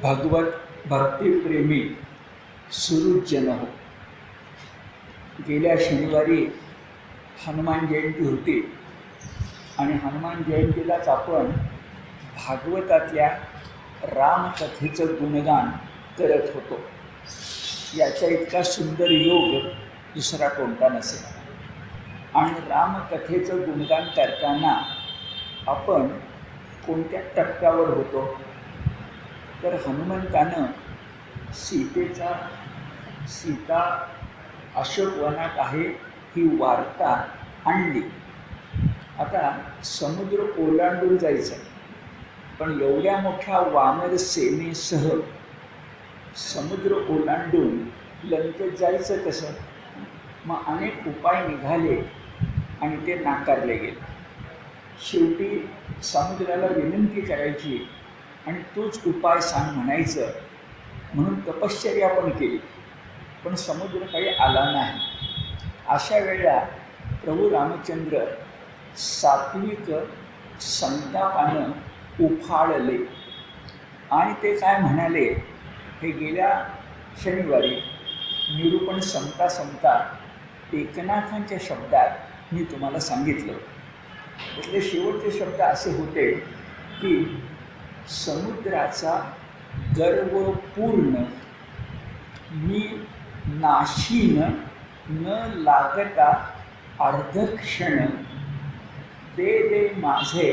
भगवत भक्तिप्रेमी सुहृदजन हो. गेल्या शनिवारी हनुमान जयंती होती आणि हनुमान जयंतीलाच आपण भागवतातल्या रामकथेचं गुणगान करत होतो. याच्या इतका सुंदर योग दुसरा कोणता नसेल. आणि रामकथेचं गुणगान करताना आपण कोणत्या टप्प्यावर होतो तर हनुमंतानं सीता अशोकवनात आहे ही वार्ता आणली. आता समुद्र ओलांडून जायचं, पण एवढ्या मोठ्या वानर सेनेसह समुद्र ओलांडून लंकेत जायचं कसं? मग अनेक उपाय निघाले आणि ते नाकारले गेले. शेवटी समुद्राला विनंती करायची आणि तोच उपाय सांग म्हणायचं म्हणून तपश्चर्या पण केली, पण समुद्र काही आला नाही. अशा वेळेला प्रभू रामचंद्र सात्विक संतापानं उफाळले आणि ते काय म्हणाले हे गेल्या शनिवारी निरूपण संपता संपता एकनाथांच्या शब्दात मी तुम्हाला सांगितलं. त्यातले शेवटचे शब्द असे होते की समुद्राचा गर्व पूर्ण मी नाशीन न लागता अर्धक्षण दे दे माझे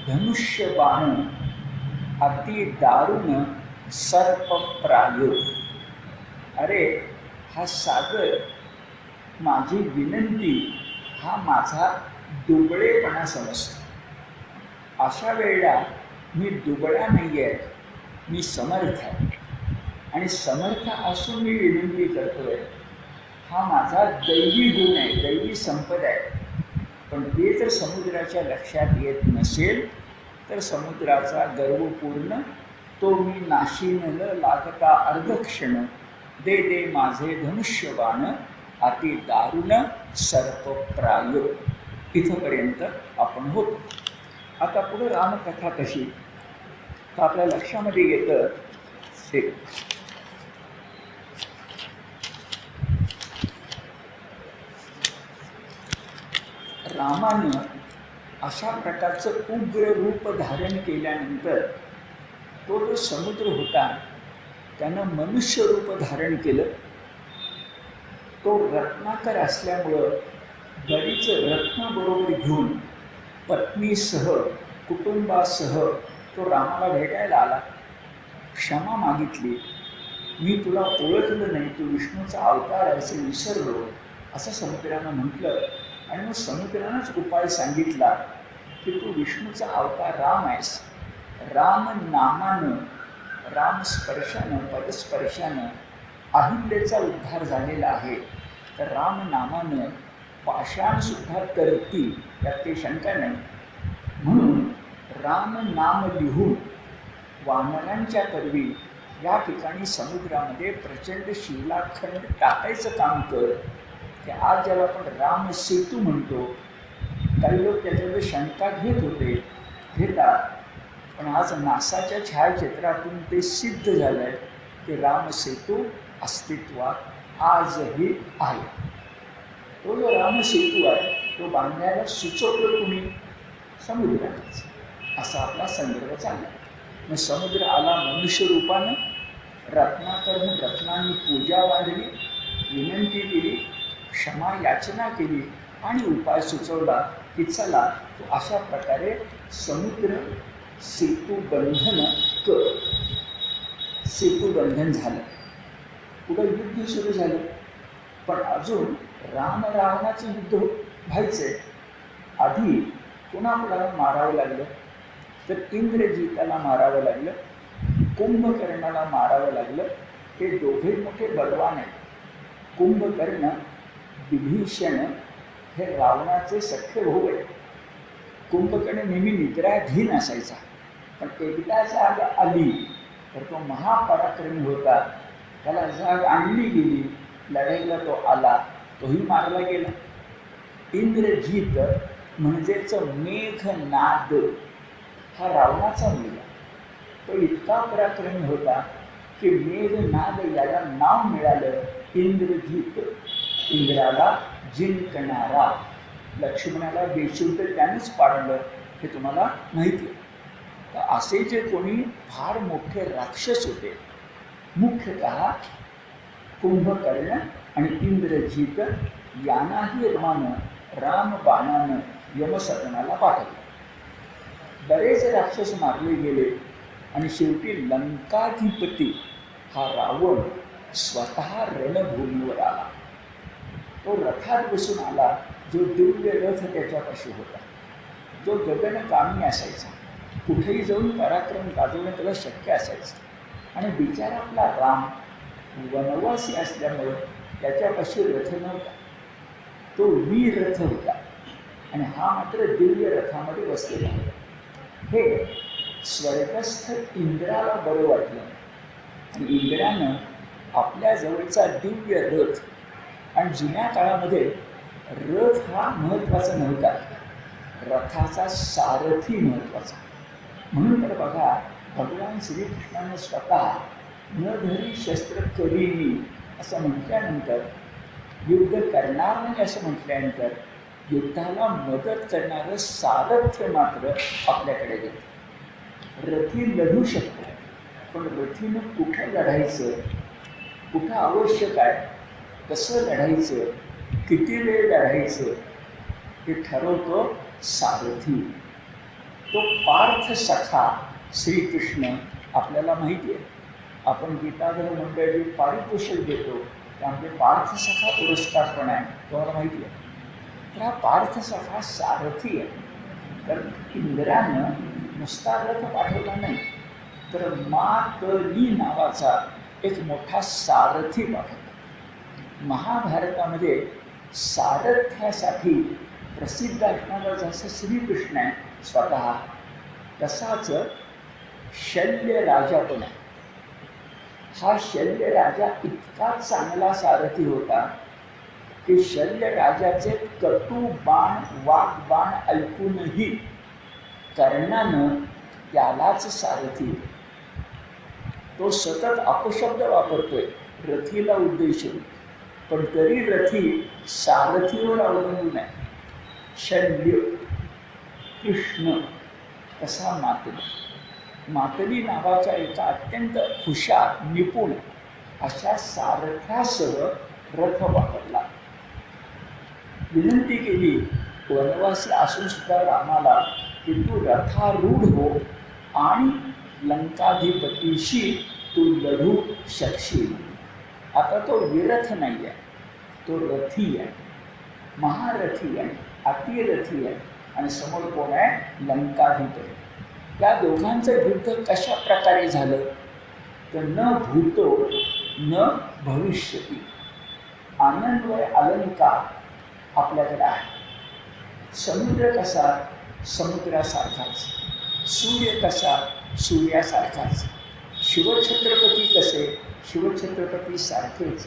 धनुष्यबाण अति दारुण सर्पप्रायो. अरे हा सागर माझी विनंती हा माझा दुबळेपणा समजतो. अशा वेळेला मी दुबळा नाही आहे, मी समर्थ आहे आणि समर्थ असून मी विनंती करतोय हा माझा दैवी गुण आहे, दैवी संपदा आहे. पण ते जर समुद्राच्या लक्षात येत नसेल तर समुद्राचा गर्वपूर्ण तो मी नाशीन न लागता अर्धक्षण दे दे माझे धनुष्यबाण अति दारुण सर्पप्रायो. इथंपर्यंत आपण होतो. आता पुढे रामकथा कशी तर आपल्या लक्षामध्ये येतं ते रामानं अशा प्रकारचं उग्र रूप धारण केल्यानंतर तो जो समुद्र होता त्यानं मनुष्य रूप धारण केलं. तो रत्नाकर असल्यामुळं बरीच रत्न बरोबर घेऊन पत्नीसह कुटुंबासह तो रामाला भेटायला आला. क्षमा मागितली, मी तुला ओळखलं नाही, तू विष्णूचा अवतार आहे असं विसरलो असं समुद्रानं म्हटलं. आणि मग समुद्रानंच उपाय सांगितला की तू विष्णूचा अवतार राम आहेस. राम नामानं राम स्पर्शानं पदस्पर्शानं अहिल्याचा उद्धार झालेला आहे. तर राम नामानं पाषाणसुद्धा करतील यात काही शंका नाही. म्हणून राम नाम लिहून वानरांच्या करवी या ठिकाणी समुद्रामध्ये प्रचंड शिलाखंड टाकायचं काम कर. की आज ज्याला आपण राम सेतू म्हणतो, काही लोक त्याच्यामध्ये शंका घेत होते, घेतात, पण आज नासाच्या छायाचित्रातून ते सिद्ध झालं आहे की राम सेतू अस्तित्वात आजही आहे. तो जो राम सेतू आहे तो बांधण्याला सुचवलं कुणी? समुद्रानेच. असा आपला संदर्भ चालला. मग समुद्र आला मनुष्य रूपानं, रत्नाकरून रत्नांनी पूजा बांधली, विनंती केली, क्षमा याचना केली आणि उपाय सुचवला की चला तो अशा प्रकारे समुद्र सेतुबंधन कर. सेतुबंधन झालं. पुढं युद्ध सुरू झालं, पण अजून राम रावणाचं युद्ध व्हायचंय. आधी कुणाकुणाला मारावं लागलं तर इंद्रजिताला मारावं लागलं, कुंभकर्णाला मारावं लागलं. हे दोघे मोठे बलवान आहेत. कुंभकर्ण विभीषण हे रावणाचे सख्खे भाऊ आहेत. कुंभकर्ण नेहमी निद्राधीन असायचा, पण एकदा जाग आली तर तो महापराक्रमी होता. त्याला जाग आणली गेली, लढाईला तो आला, तोही मारला गेला. इंद्रजित म्हणजेच मेघनाद हा रावणाचा मुलगा. तो इतका पराक्रमी होता की मेघनाद याला नाव मिळालं इंद्रजित, इंद्राला जिंकणारा. लक्ष्मणाला बेशुद्ध त्यानेच पाडलं हे तुम्हाला माहिती आहे. तर असे जे कोणी फार मोठे राक्षस होते, मुख्यतः कुंभकर्ण आणि इंद्रजित यांनाही रामबाणानं यमसदनाला पाठवलं. बरेच राक्षस मारले गेले आणि शेवटी लंकाधिपती हा रावण स्वतः रणभूमीवर आला. तो रथात बसून आला, जो दिव्य रथ त्याच्यापाशी होता, जो गगनगामी असायचा, कुठेही जाऊन पराक्रम गाजवणं त्याला शक्य असायचं. आणि बिचारा आपला राम वनवासी असल्यामुळे त्याच्यापाशी रथ नव्हता, तो वीररथ होता आणि हा मात्र दिव्य रथामध्ये बसलेला होता. हे स्वर्गस्थ इंद्राला बरं वाटलं आणि इंद्रानं आपल्या जवळचा दिव्य रथ, आणि जुन्या काळामध्ये रथ हा महत्त्वाचा नव्हता, रथाचा सारथी महत्त्वाचा. म्हणून तर बघा, भगवान श्रीकृष्णाने स्वतः न धरी शस्त्र करीनी असं म्हटल्यानंतर, युद्ध करणार नाही असं म्हटल्यानंतर युद्धाला मदत करणारं सारथ्य मात्र आपल्याकडे घेतं. रथी लढू शकतो, पण रथीनं कुठं लढायचं, कुठं आवश्यक आहे, कसं लढायचं, किती वेळ लढायचं हे ठरवतो सारथी. तो पार्थ सखा श्रीकृष्ण आपल्याला माहिती आहे. आपण गीताधर मंडळी पारितोषिक देतो, त्यामध्ये पार्थ सखा पुरस्कार पण आहे, तुम्हाला माहिती आहे. तर हा पार्थ सखा सारथी आहे. तर इंद्रानं नुसता रथ पाठवला नाही, तर मातली नावाचा एक मोठा सारथी पाठवला. महाभारतामध्ये सारथ्यासाठी प्रसिद्ध असणारा जसं श्रीकृष्ण आहे स्वतः, तसाच शल्यराजा पण आहे. हा शल्यराजा इतका चांगला सारथी होता की शल्यराजाचे कटू बाण, वाघबाण ऐकूनही कर्णानं त्यालाच सारथी. तो सतत अपशब्द वापरतोय रथीला उद्देशून, पण तरी रथी सारथीवर अवलंबून आहे. शल्य, कृष्ण, तसा मातली नावाच्या एका अत्यंत हुशार, निपुण अशा सारथ्यासह रथ वापरला. विनंती केली वनवासी असून सुद्धा रामाला की तू रथारूढ हो आणि लंकाधिपतीशी तू लढू शकशील. आता तो विरथ नाही आहे, तो रथी आहे, महारथी आहे, अतिरथी आहे, आणि समोर कोण आहे, लंकाधिपती. त्या दोघांचं युद्ध कशा प्रकारे झालं तर न भूतो न भविष्यती. आनंदवय अलंकार आपल्याकडे आहे. समुद्र कसा, समुद्रासारखाच. सूर्य कसा, सूर्यासारखाच. शिवछत्रपती कसे, शिवछत्रपती सारखेच.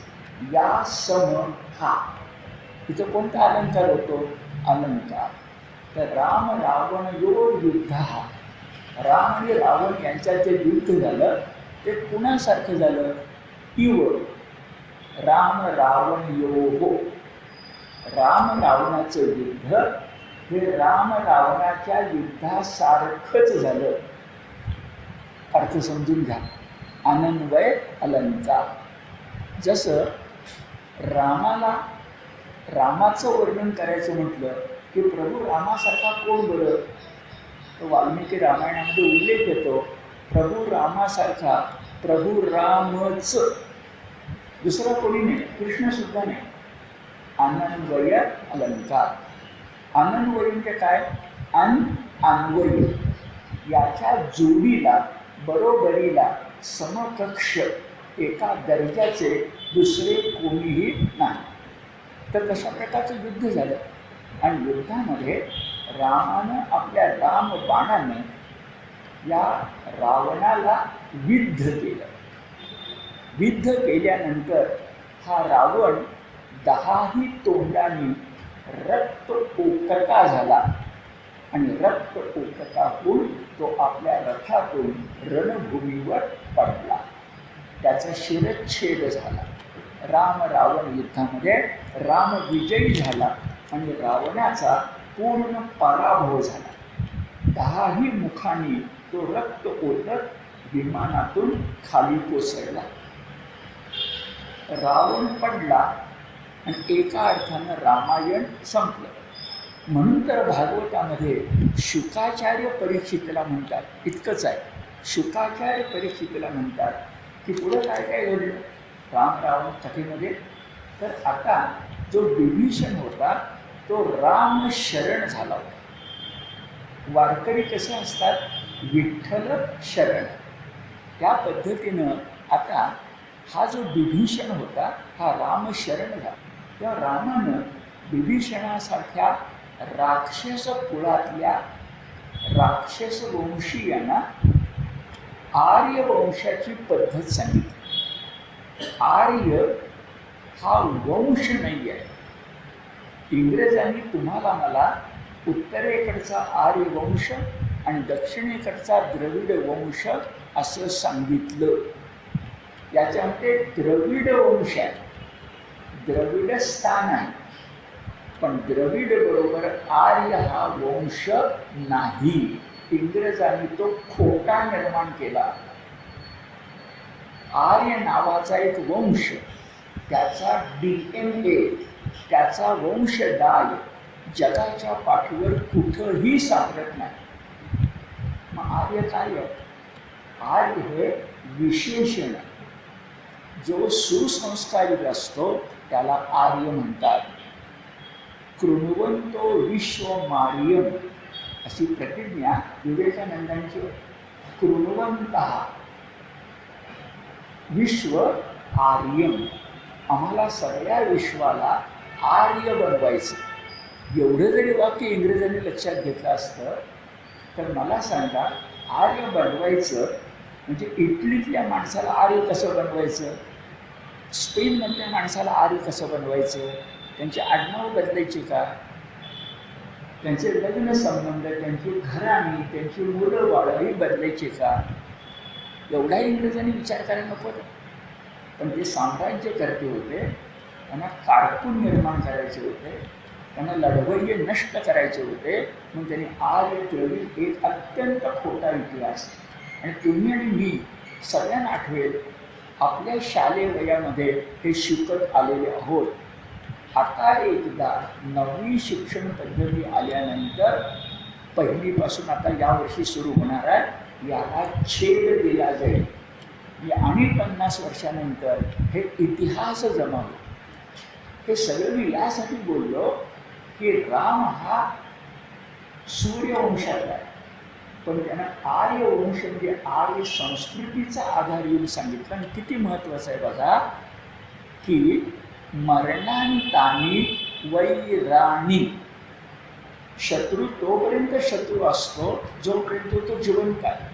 या सम हा इथं कोणता अलंकार होतो, अलंकार. तर राम रावण योर युद्ध, हा राम आणि रावण यांच्यात जे युद्ध झालं ते कुणासारखं झालं, इव राम रावण योहो. राम रावणाचं युद्ध हे राम रावणाच्या युद्धासारखंच झालं. अर्थ समजून घ्या. आनंदवय अलंकार. जसं रामाचं वर्णन करायचं म्हटलं की प्रभू रामासारखा कोण बरं, तर वाल्मिकी रामायणामध्ये उल्लेख येतो प्रभू रामासारखा प्रभू रामच, दुसरा कोणी नाही, कृष्णसुद्धा नाही. आनंदवय अलंकार. आनंदवय म्हणजे काय, अन्वय, याच्या जोडीला, बरोबरीला, समकक्ष एका दर्जाचे दुसरे कोणीही नाही. तर कशा प्रकारचं युद्ध झालं, आणि युद्धामध्ये रामानं आपल्या रामबाणानं या रावणाला विद्ध केलं. विद्ध केल्यानंतर हा रावण 10ही तोंडांनी रक्त ओकटा झाला. आणि रक्त ओकता होऊन तो आपल्या रथातून रणभूमीवर पडला. त्याचा शिरच्छेद झाला. राम रावण युद्धामध्ये राम विजयी झाला आणि रावणाचा पूर्ण पराभव झाला. 10ही मुखांनी तो रक्त ओतत विमानातून खाली कोसळला. रावण पडला आणि एका अर्थानं रामायण संपलं. म्हणून तर भागवतामध्ये शुकाचार्य परीक्षितला म्हणतात, इतकंच आहे. शुकाचार्य परीक्षितला म्हणतात की पुढं काय काय घडलं राम रावण कथेमध्ये. तर आता जो विभीषण होता तो राम शरण झाला होता. वारकरी कसे असतात, विठ्ठल शरण. त्या पद्धतीनं आता हा जो विभीषण होता हा राम शरण झाला. तेव्हा रामानं विभीषणासारख्या राक्षस कुळातल्या राक्षस वंशीयांना आर्य वंशाची पद्धत सांगितली. आर्य हा वंश नाही आहे. इंग्रजांनी तुम्हाला मला उत्तरेकडचा आर्य वंश आणि दक्षिणेकडचा द्रविड वंश असं सांगितलं. याच्यामध्ये द्रविड वंश आहे, द्रविड स्थान आहे, पण द्रविड बरोबर आर्य हा वंश नाही. इंग्रजांनी तो खोटा निर्माण केला. आर्य नावाचा एक वंश, त्याचा DNA, त्याचा वंशडाय जगाच्या पाठीवर कुठंही सापडत नाही. मग आर्य काय आहे? आर्य हे विशेषण. जो सुसंस्कारित असतो त्याला आर्य म्हणतात. कृण्वन्तो विश्वमार्यम अशी प्रतिज्ञा विवेकानंदांची. कृण्वन्तः विश्व आर्यम, आम्हाला सगळ्या विश्वाला आर्य बनवायचं. एवढं जरी वाक्य इंग्रजांनी लक्षात घेतलं असतं तर मला सांगा, आर्य बनवायचं म्हणजे इटलीतल्या माणसाला आर्य कसं बनवायचं, स्पेनमधल्या माणसाला आर्य कसं बनवायचं, त्यांचे आडनाव बदलायचे का, त्यांचे लग्न संबंध, त्यांची घराणी, त्यांची मुलं बाळही बदलायचे का, एवढा इंग्रजांनी विचार करायला नको होता. पण ते साम्राज्यकर्ते होते, त्यांना कारकून निर्माण करायचे होते, त्यांना लढवय्ये नष्ट करायचे होते. मग त्यांनी आर्य द्रविड एक अत्यंत खोटा इतिहास. आणि तुम्ही आणि मी सगळ्यांना आठवेल, आपल्या शालेय वयामध्ये हे शिकत आलेले आहोत. आता एकदा नवी शिक्षण पद्धती आल्यानंतर पहिलीपासून आता यावर्षी सुरू होणार आहे, याला छेद दिला जाईल. आणि 50 वर्षानंतर हे इतिहास जमा होईल. हे सगळं मी यासाठी बोललो की राम हा सूर्यवंशातला आहे, पण त्यानं आर्य वंश म्हणजे आर्य संस्कृतीचा आधार येऊन सांगितलं. आणि किती महत्त्वाचं आहे बघा की मरणांतानी वैराणी. शत्रू तोपर्यंत शत्रू असतो जोपर्यंत तो जिवंत आहे.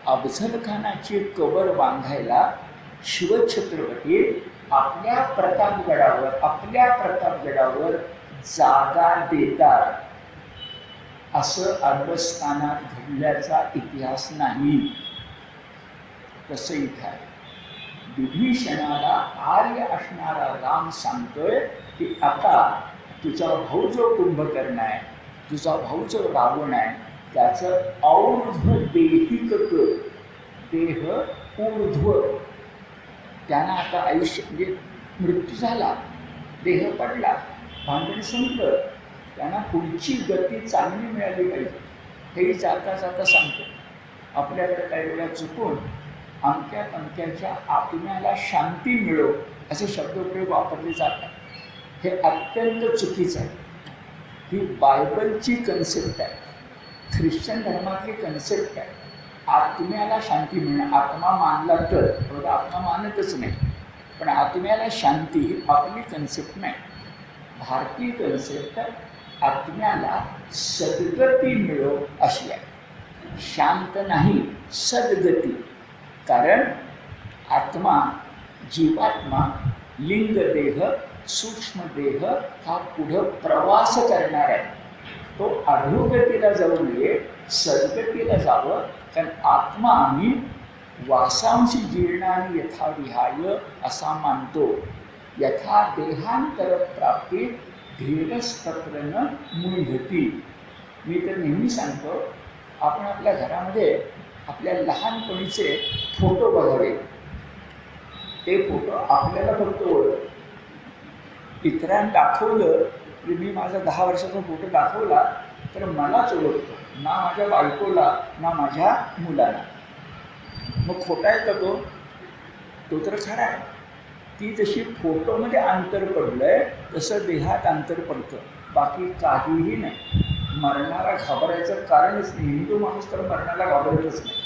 अफझल खानाची कबर बांधायला शिवछत्रपती आपल्या प्रतापगडावर जागा देतात, असं अरबस्थानात घडल्याचा इतिहास नाही. तसं इथं आहे. विभीषणाला आर्य असणारा राम सांगतोय की आता तुझा भाऊ जो कुंभकर्ण आहे, तुझा भाऊ जो रावण आहे, त्याचं और्ध्व देहिक कर, देह ऊर्ध्व. त्यांना आता आयुष्य म्हणजे मृत्यू झाला, देह पडला, भांडण संपलं, त्यांना पुढची गती चांगली मिळाली पाहिजे. हेही जाता जाता सांगतो. आपल्याकडे काही वेळा चुकून अमक्याच्या आत्म्याला शांती मिळो असे शब्दप्रयोग वापरले जातात. हे अत्यंत चुकीचं आहे. ही बायबलची कन्सेप्ट आहे, ख्रिश्चन धर्मातली कन्सेप्ट आहे. आत्म्याला शांती मिळणं, आत्मा मानला तर, आत्मा मानतच नाही, पण आत्म्याला शांती ही आपली कन्सेप्ट नाही. भारतीय कन्सेप्ट आत्म्याला सद्गती मिळो अशी आहे. शांत नाही, सद्गती. कारण आत्मा, जीवात्मा, लिंगदेह, सूक्ष्मदेह हा पुढं प्रवास करणार आहे. तो अधोगतीला जाऊ नये, सद्गतीला जावं. कारण आत्मा आम्ही वासांशी जीर्णानी यथा विहाय असा मानतो. यथा देहांतर प्राप्ती धीरस्तत्र न मुह्यती. मी तर नेहमी सांगतो, आपण आपल्या घरामध्ये आपल्या लहानपणीचे फोटो बघावे. ते फोटो आपल्याला फक्त ओळख. इतरांना दाखवलं की मी माझा 10 वर्षाचा फोटो दाखवला तर मलाच ओळखतो, ना माझ्या बायकोला ना माझ्या मुलाला. मग खोटा आहे का तो? तो तर खरा आहे. ती जशी फोटोमध्ये अंतर पडलं आहे तसं देहात अंतर पडतं, बाकी काहीही नाही. मरणाला घाबरायचं कारणच नाही. हिंदू माणूस तर मरणाला घाबरतच नाही.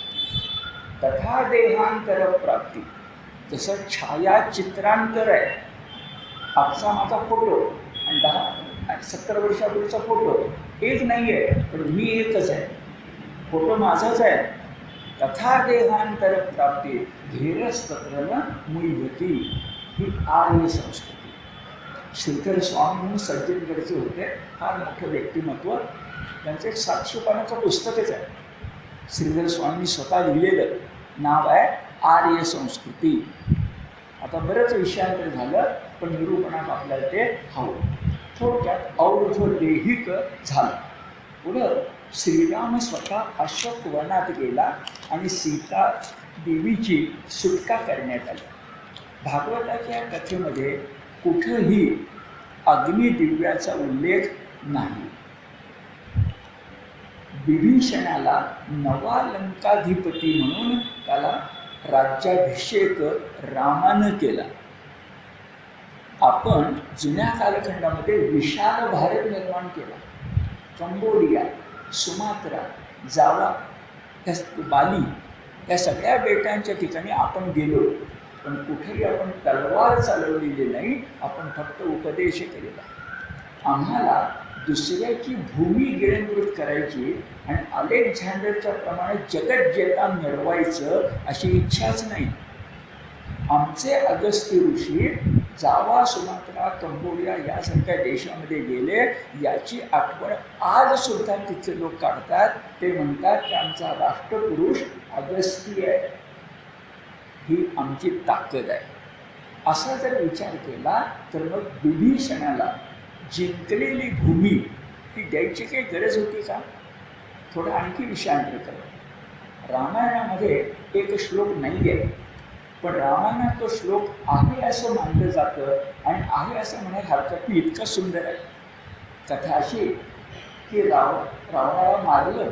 तथा देहांतर प्राप्ती. जसं छायाचित्रांतर आहे. आजचा माझा फोटो आणि 10-70 वर्षापूर्वीचा फोटो एक नाही आहे, पण मी एकच आहे. फोटो माझाच आहे. तथा देहांतर प्राप्ती धीरस्तत्र न मुह्यती. ही आर्य संस्कृती. श्रीधर स्वामी म्हणून सज्जनगडचे होते, फार मोठं व्यक्तिमत्व. त्यांचं एक 700 पानाचं पुस्तकच आहे. श्रीधर स्वामींनी स्वतः लिहिलेलं. नाव आहे आर्य संस्कृती. आता बरंच विषयांतर झालं, पण निरूपणात आपल्याला ते हवं. थोडक्यात और्ध्वदेहिक झालं. पुढं श्रीराम स्वतः अशोक वनात गेला आणि सीता देवीची सुटका करण्यात आली. भागवताच्या कथेमध्ये कुठंही अग्निदिव्याचा उल्लेख नाही. विभीषणाला नवा लंकाधिपती म्हणून त्याला राज्याभिषेक रामानं केला. आपण जुन्या कालखंडामध्ये विशाल भारत निर्माण केला. कंबोडिया, सुमात्रा, जावा, बाली या सगळ्या बेटांच्या ठिकाणी आपण गेलो, पण कुठेही आपण तलवार चालवलेली नाही. आपण फक्त उपदेश केलेला. आम्हाला दुसऱ्याची भूमी गिळंकृत करायची आणि अलेक्झांडरच्या प्रमाणे जगत जेता मिळवायचं अशी इच्छाच नाही. आमचे अगस्त्य ऋषी जावा, सुमात्रा, कंबोडिया यासारख्या देशामध्ये गेले. याची आठवण आज सुद्धा तिथले लोक काढतात. ते म्हणतात की आमचा राष्ट्रपुरुष अगस्त्य आहे. ही आमची ताकद आहे. असा जर विचार केला तर मग विभीषणाला जिंकलेली भूमी ती द्यायची काही गरज होती का? थोडं आणखी विषयांतर करा. रामायणामध्ये एक श्लोक नाही आहे, पण रामायणात तो श्लोक आहे असं मानलं जातं आणि आहे असं म्हणायला हरकत नाही. इतकं सुंदर आहे. कथा अशी की रावणाला मारलं,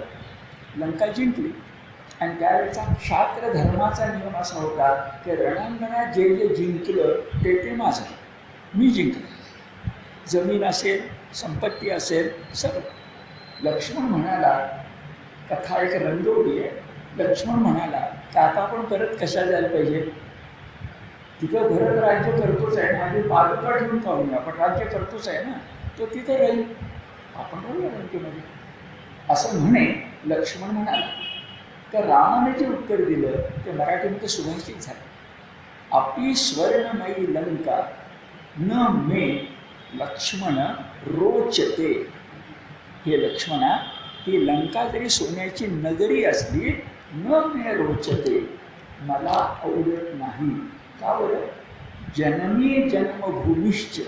लंका जिंकली. आणि त्यावेळेचा क्षात्र धर्माचा नियम असा होता की रणांगणात जे जे जिंकलं ते माझं, मी जिंकलं. जमीन असेल, संपत्ती असेल, सर्व. लक्ष्मण म्हणाला, कथा एक रंगवली आहे. लक्ष्मण म्हणाला की आता आपण परत कशा जायला पाहिजे? तिथं भरत राज्य करतोच आहे ना, आधी पादुका ठेवून पाहूया, आपण राज्य करतोच आहे ना, तो तिथे राहील, आपण राहूया लंकेमध्ये असं म्हणे लक्ष्मण म्हणाला. तर रामाने जे उत्तर दिलं ते मराठीमध्ये सुभाषित झालं. आपी स्वर्णमयी लंका न मे लक्ष्मण रोचते. हे लक्ष्मणा, ही लंका जरी सोन्याची नगरी असली न मे रोचते, मला आवडत नाही. का बरं? जननी जन्मभूमिश्च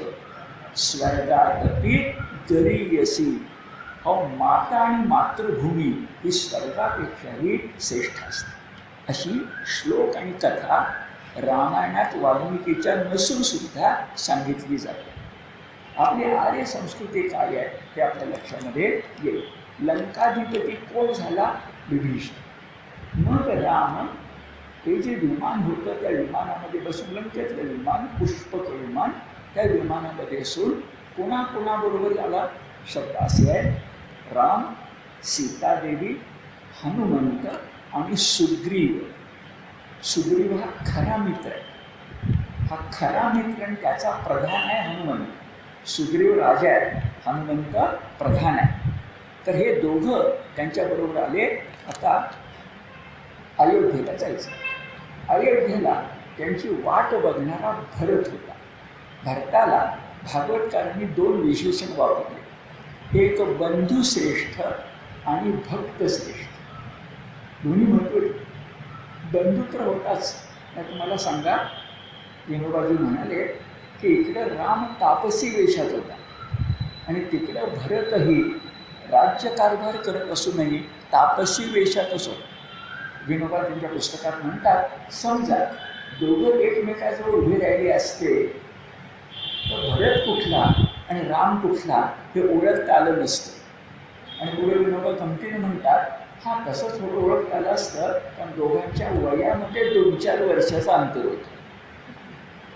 स्वर्गातपि गरीयसी. हो, माता आणि मातृभूमी ही स्वर्गापेक्षाही श्रेष्ठ असते. अशी श्लोक आणि कथा रामायणात वाल्मिकीच्या नसून सुद्धा सांगितली जाते. आपली आर्य संस्कृती काय आहे हे आपल्या लक्षामध्ये येईल. लंकाधिपती कोण झाला? विभीषण. मग राम ते जे विमान होतं त्या विमानामध्ये बसून, लंकेतलं विमान, पुष्पक विमान, त्या विमानामध्ये बसून कोणाबरोबर आला? शब्द असे आहे, राम, सीतादेवी, हनुमंत आणि सुग्रीव. सुग्रीव हा खरा मित्र आहे. हा खरा मित्र आणि त्याचा प्रधान आहे हनुमंत. सुग्रीव राजा आहे, हनुमंत प्रधान आहे. तर हे दोघं त्यांच्याबरोबर आले. आता अयोध्येला जायचं. अयोध्येला त्यांची वाट बघणारा भरत होता. भरताला भागवतकारांनी 2 विशेषण वापरले. एक बंधुश्रेष्ठ आणि भक्त श्रेष्ठ, दोन्ही महत्त्वाचे. बंधू तर होताच. तुम्हाला सांगा, विनोबाजी म्हणाले की इकडं राम तापसी वेशात होता आणि तिकडं भरतही राज्यकारभार करत असूनही तापसी वेशातच होता. विनोबा त्यांच्या पुस्तकात म्हणतात, समजा दोघं एकमेकाजवळ उभे राहिले असते तर भरत कुठला आणि राम कुठला हे ओळखता आलं नसतं. आणि पुढे विनोबा गमतीने म्हणतात, हा तसंच थोडं ओळखता आलं असतं, पण दोघांच्या वयामध्ये 2-4 वर्षाचं अंतर होतं.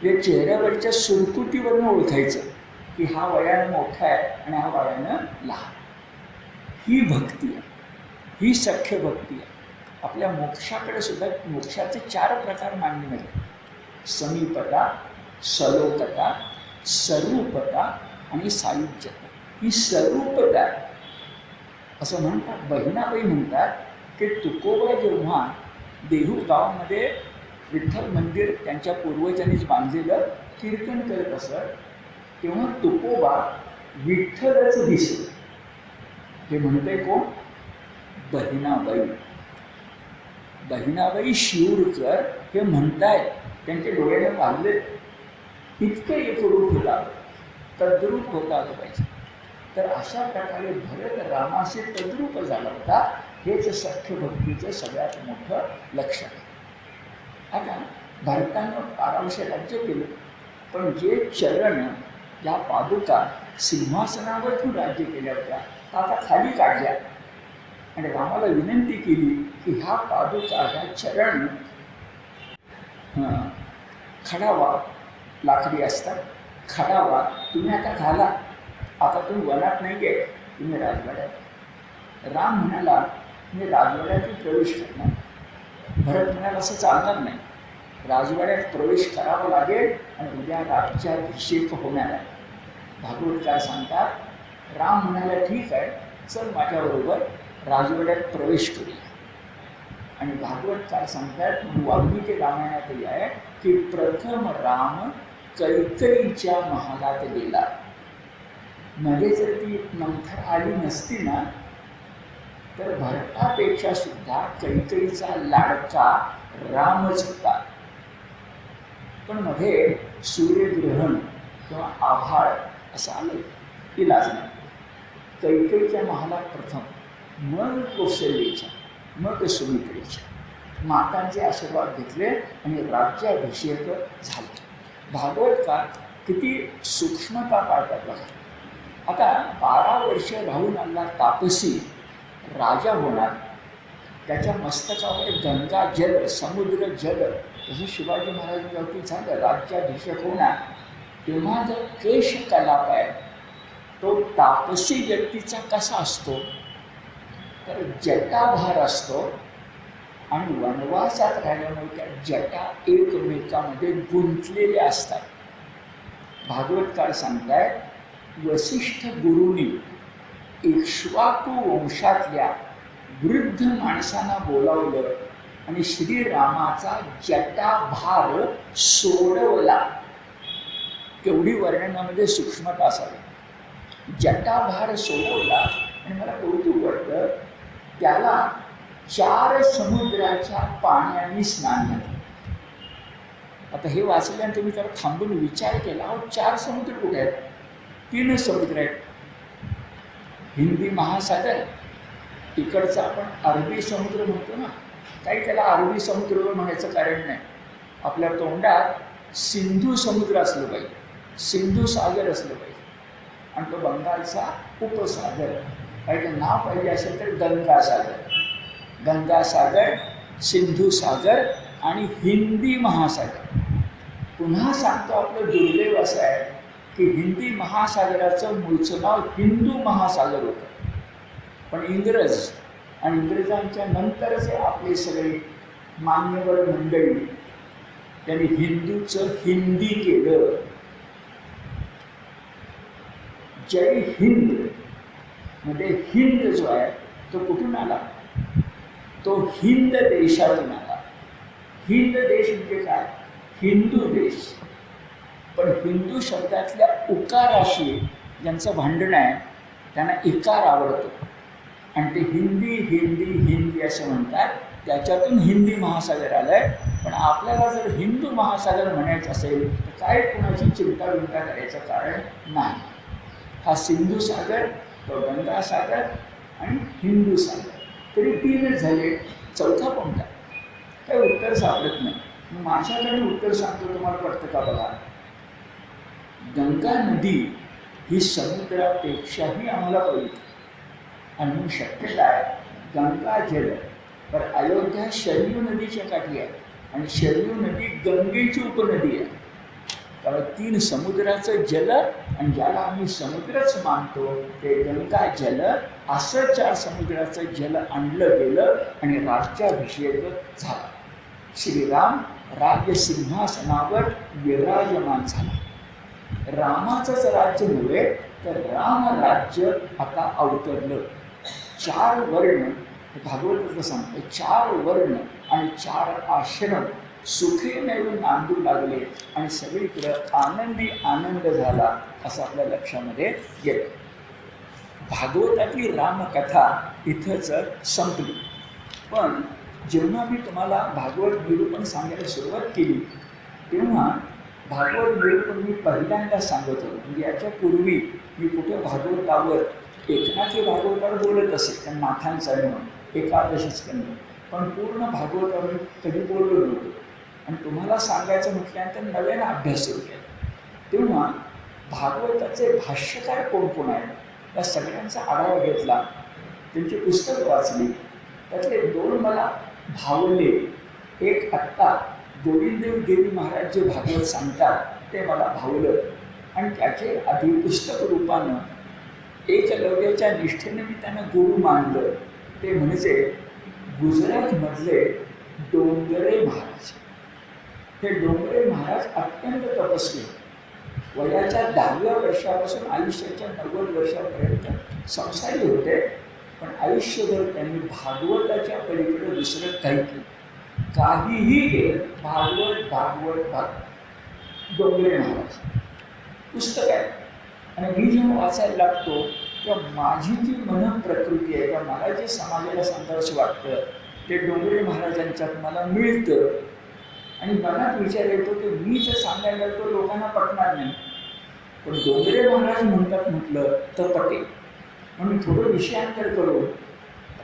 या चेहऱ्यावरच्या सुरकुतीवरून ओळखायचं की हा वयानं मोठा आहे आणि हा वयानं लहान. ही भक्ती आहे, ही सख्य भक्ती आहे. आपल्या मोक्षाकडे सुद्धा मोक्षाचे 4 प्रकार मानले गेले: समीपता, सलोकता, स्वरूपता आणि सायुज्यता. ही स्वरूपता असं म्हणतात. बहिणाबाई म्हणतात की तुकोबा जेव्हा देहू गावामध्ये विठ्ठल मंदिर त्यांच्या पूर्वजांनीच बांधलेलं कीर्तन करत असत, तेव्हा तुकोबा विठ्ठलच दिसले. हे म्हणते कोण? बहिणाबाई. बहिणाबाई शिवरकर हे म्हणतायत, त्यांच्या डोळ्याने पाहिले. इतकं एक रूप होता, तद्रूप होता आलं पाहिजे. तर अशा प्रकारे भरत रामाशी तद्रूप झाला होता. हेच सख्य भक्तीचं सगळ्यात मोठं लक्षण आहे. आता भरतानं 12 वर्ष राज्य केलं, पण जे चरण, या पादुका सिंहासनावरतून राज्य केल्या होत्या आता खाली काढल्या आणि रामाला विनंती केली की ह्या पादुका, ह्या चरण खडावा, लाकडी असतात, खडावा तुम्ही आता घाला. आता तुम्ही वनात नाही आहे, तुम्ही राजवाड्यात. राम म्हणाला, मी राजवाड्यातून प्रवेश करणार. भरत म्हणाला, असं चालणार नाही, राजवाड्यात प्रवेश करावा लागेल आणि उद्या राज्याभिषेक होणार आहे. भागवत काय सांगतात? राम म्हणाला, ठीक आहे, चल माझ्याबरोबर राजवाड्यात प्रवेश करूया. आणि भागवत काय सांगतात? वाल्मिकी रामायणातही आहे की प्रथम राम कैकेयीच्या महालात गेला. मध्ये जर ती मंथर आली नसती ना, तर भरतापेक्षा सुद्धा कैकेयीचा लाडका रामच होता. पण मध्ये सूर्यग्रहण किंवा आभाळ असं आलं, इलाज नाही. कैकेयीच्या महालात प्रथम, मग कौशल्याच्या, मग सुमित्रेच्या. मातांचे आशीर्वाद घेतले आणि राज्याभिषेक झाला. भागवत का किती सूक्ष्मता पाळतात बघा. आता 12 वर्ष राहून आला तापसी राजा होणार, त्याच्या मस्तकावर गंगा जल, समुद्र जल, जसं शिवाजी महाराजांवरती झालं, राज्याभिषेक होणार. तेव्हा जो केश कलाप आहे तो तापसी व्यक्तीचा कसा असतो? तर जटाभार असतो आणि वनवासात राहिल्यामुळे त्या जटा एकमेकामध्ये गुंतलेल्या असतात. भागवतकार सांगतायत, वसिष्ठ गुरूंनी इक्ष्वाकू वंशातल्या वृद्ध माणसांना बोलावलं आणि श्रीरामाचा जटाभार सोडवला. केवढी वर्णनामध्ये सूक्ष्मता असावी. जटाभार सोडवला आणि मला कौतुक वाटतं, त्याला 4 समुद्राच्या पाण्याने स्नान घातलं. आता हे वाचल्यानंतर तुम्ही जरा थांबून विचार केला, 4 समुद्र कुठे आहेत? 3 समुद्र आहेत. हिंदी महासागर, इकडचा आपण अरबी समुद्र म्हणतो ना, काही त्याला अरबी समुद्र म्हणायचं कारण नाही. आपल्या तोंडात सिंधू समुद्र असलं पाहिजे, सिंधू सागर असलं पाहिजे. आणि तो बंगालचा उपसागर, काही नाव पाहिजे असेल तर गंगासागर. गंगासागर, सिंधू सागर आणि हिंदी महासागर. पुन्हा सांगतो, आपलं दुर्दैव असं आहे की हिंदी महासागराचं मूळचं नाव हिंदू महासागर होतं. पण इंग्रज आणि इंग्रजांच्या नंतरचे आपले सगळे मान्यवर मंडळी त्यांनी हिंदूचं हिंदी केलं. जय हिंद मध्ये हिंद जो आहे तो कुठून आला? तो हिंद देशातून आला. हिंद देश म्हणजे काय? हिंदू देश. पण हिंदू शब्दातल्या उकाराशी ज्यांचं भांडण आहे त्यांना इकार आवडतो आणि ते हिंदी हिंदी हिंदी असं म्हणतात. त्याच्यातून हिंदी महासागर आलं आहे. पण आपल्याला जर हिंदू महासागर म्हणायचं असेल तर काय कोणाची चिंता करायचं कारण नाही. हा सिंधू सागर, तो गंगा सागर आणि हिंदू सागर, तरी 3च झाले. चौथा कोणता? काही उत्तर सापडत नाही. मग माझ्याकडे उत्तर सांगतो, तुम्हाला पडतं का बघा. गंगा नदी ही समुद्रापेक्षाही आम्हाला पवित्र आणि मग शक्यता आहे गंगा जल. तर अयोध्या शरयू नदीच्या काठी आहे आणि शरयू नदी गंगेची उपनदी आहे. त्यामुळे 3 समुद्राचं जल आणि ज्याला आम्ही समुद्रच मानतो ते गंगा जल, असं 4 समुद्राचं जल आणलं गेलं आणि राज्याभिषेक झाला. श्रीराम राजसिंहासनावर विराजमान झाला. रामाचंच राज्य नव्हे तर रामराज्य आता अवतरलं. 4 वर्ण, भागवताचं सांगतं, 4 वर्ण आणि 4 आश्रम सुखेने नांदू लागले आणि सगळीकडं आनंदी आनंद झाला असं आपल्या लक्षामध्ये येतं. भागवतातली रामकथा इथंच संपली. पण जेव्हा मी तुम्हाला भागवत निरूपण सांगायला सुरुवात केली तेव्हा भागवत निरूपण मी पहिल्यांदा सांगत होतो. म्हणजे याच्यापूर्वी मी कुठे भागवतावर एकनाथी भागवतावर बोलत असे, त्या नाथांचा म्हणून एकादशीच करणं, पण पूर्ण भागवतावर कधी बोललो नव्हतो. आणि तुम्हाला सांगायचं म्हटल्यानंतर नव्यानं अभ्यास सुरू केला. तेव्हा भागवताचे भाष्यकार कोण कोण आहेत या सगळ्यांचा आढावा घेतला, त्यांची पुस्तकं वाचली. त्यातले 2 मला भावले. एक आत्ता गोविंददेव गिरी महाराज जे भागवत सांगतात ते मला भावलं आणि त्याचे आधी पुस्तक रूपानं एकलव्याच्या निष्ठेने मी त्यांना गुरु मानलं. ते म्हणजे गुजरातमधले डोंगरे महाराज. हे डोंगरे महाराज अत्यंत तपस्वी, वयाच्या 10व्या वर्षापासून आयुष्याच्या 90 वर्षापर्यंत संसारी होते. पण आयुष्यभर त्यांनी भागवताच्या पलीकडे दुसरं काही केलं, काहीही केलं. भागवत भागवत भागवत. डोंगरे महाराज पुस्तक आहे. आणि मी जेव्हा वाचायला लागतो तेव्हा माझी जी मन प्रकृती आहे किंवा मला जे समाजाला सांगावंसं वाटतं ते डोंगरे महाराजांच्यात मला मिळतं. आणि मनात विचार येतो की मी जे सांगायला लागतो लोकांना पटणार नाही, पण डोंगरे महाराज म्हणतात म्हटलं तर पटेल. म्हणून थोडं विषयांतर करून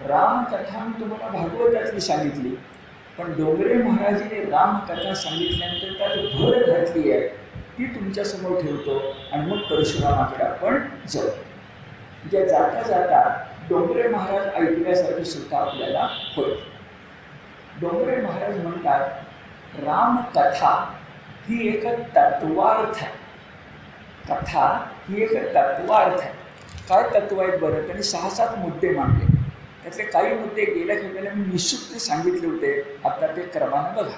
रामकथा मी तुम्हाला भागवतातली सांगितली, पण डोंगरे महाराजांनी रामकथा सांगितल्यानंतर त्यात भर घातली आहे ती तुमच्यासमोर ठेवतो आणि मग परशुरामाकडे आपण जाऊ. म्हणजे जाता जाता डोंगरे महाराज ऐकण्यासाठी सुद्धा आपल्याला होईल. डोंगरे महाराज म्हणतात रामकथा ही एक तत्वार्थ आहे. कथा ही एक तत्वार्थ आहे. काय तत्व आहेत बरं? त्यांनी 6-7 मुद्दे मांडले. त्यातले काही मुद्दे गेल्या खेळायला मी निःशुल्क सांगितले होते, आता ते क्रमानं बघा.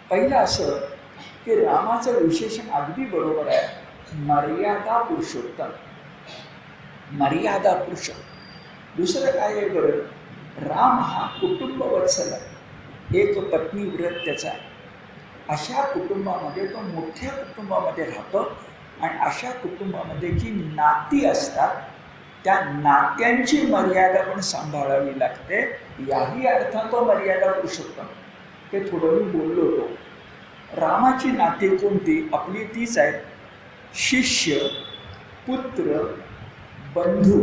पहिलं असं की रामाचं विशेषण अगदी बरोबर आहे, मर्यादा पुरुषोत्तम. मर्यादा पुरुषोत्तम. दुसरं काय आहे बरं? राम हा कुटुंबवत्सल आहे, एक पत्नी व्रत त्याचा. अशा कुटुंबामध्ये तो मोठ्या कुटुंबामध्ये राहतो आणि अशा कुटुंबामध्ये जी नाती असतात त्या नात्यांची मर्यादा पण सांभाळावी लागते. याही अर्थात तो मर्यादा पुरुषोत्तम. ते थोडं मी बोललो होतो. रामाची नाती कोणती? आपली तीच आहेत, शिष्य, पुत्र, बंधू.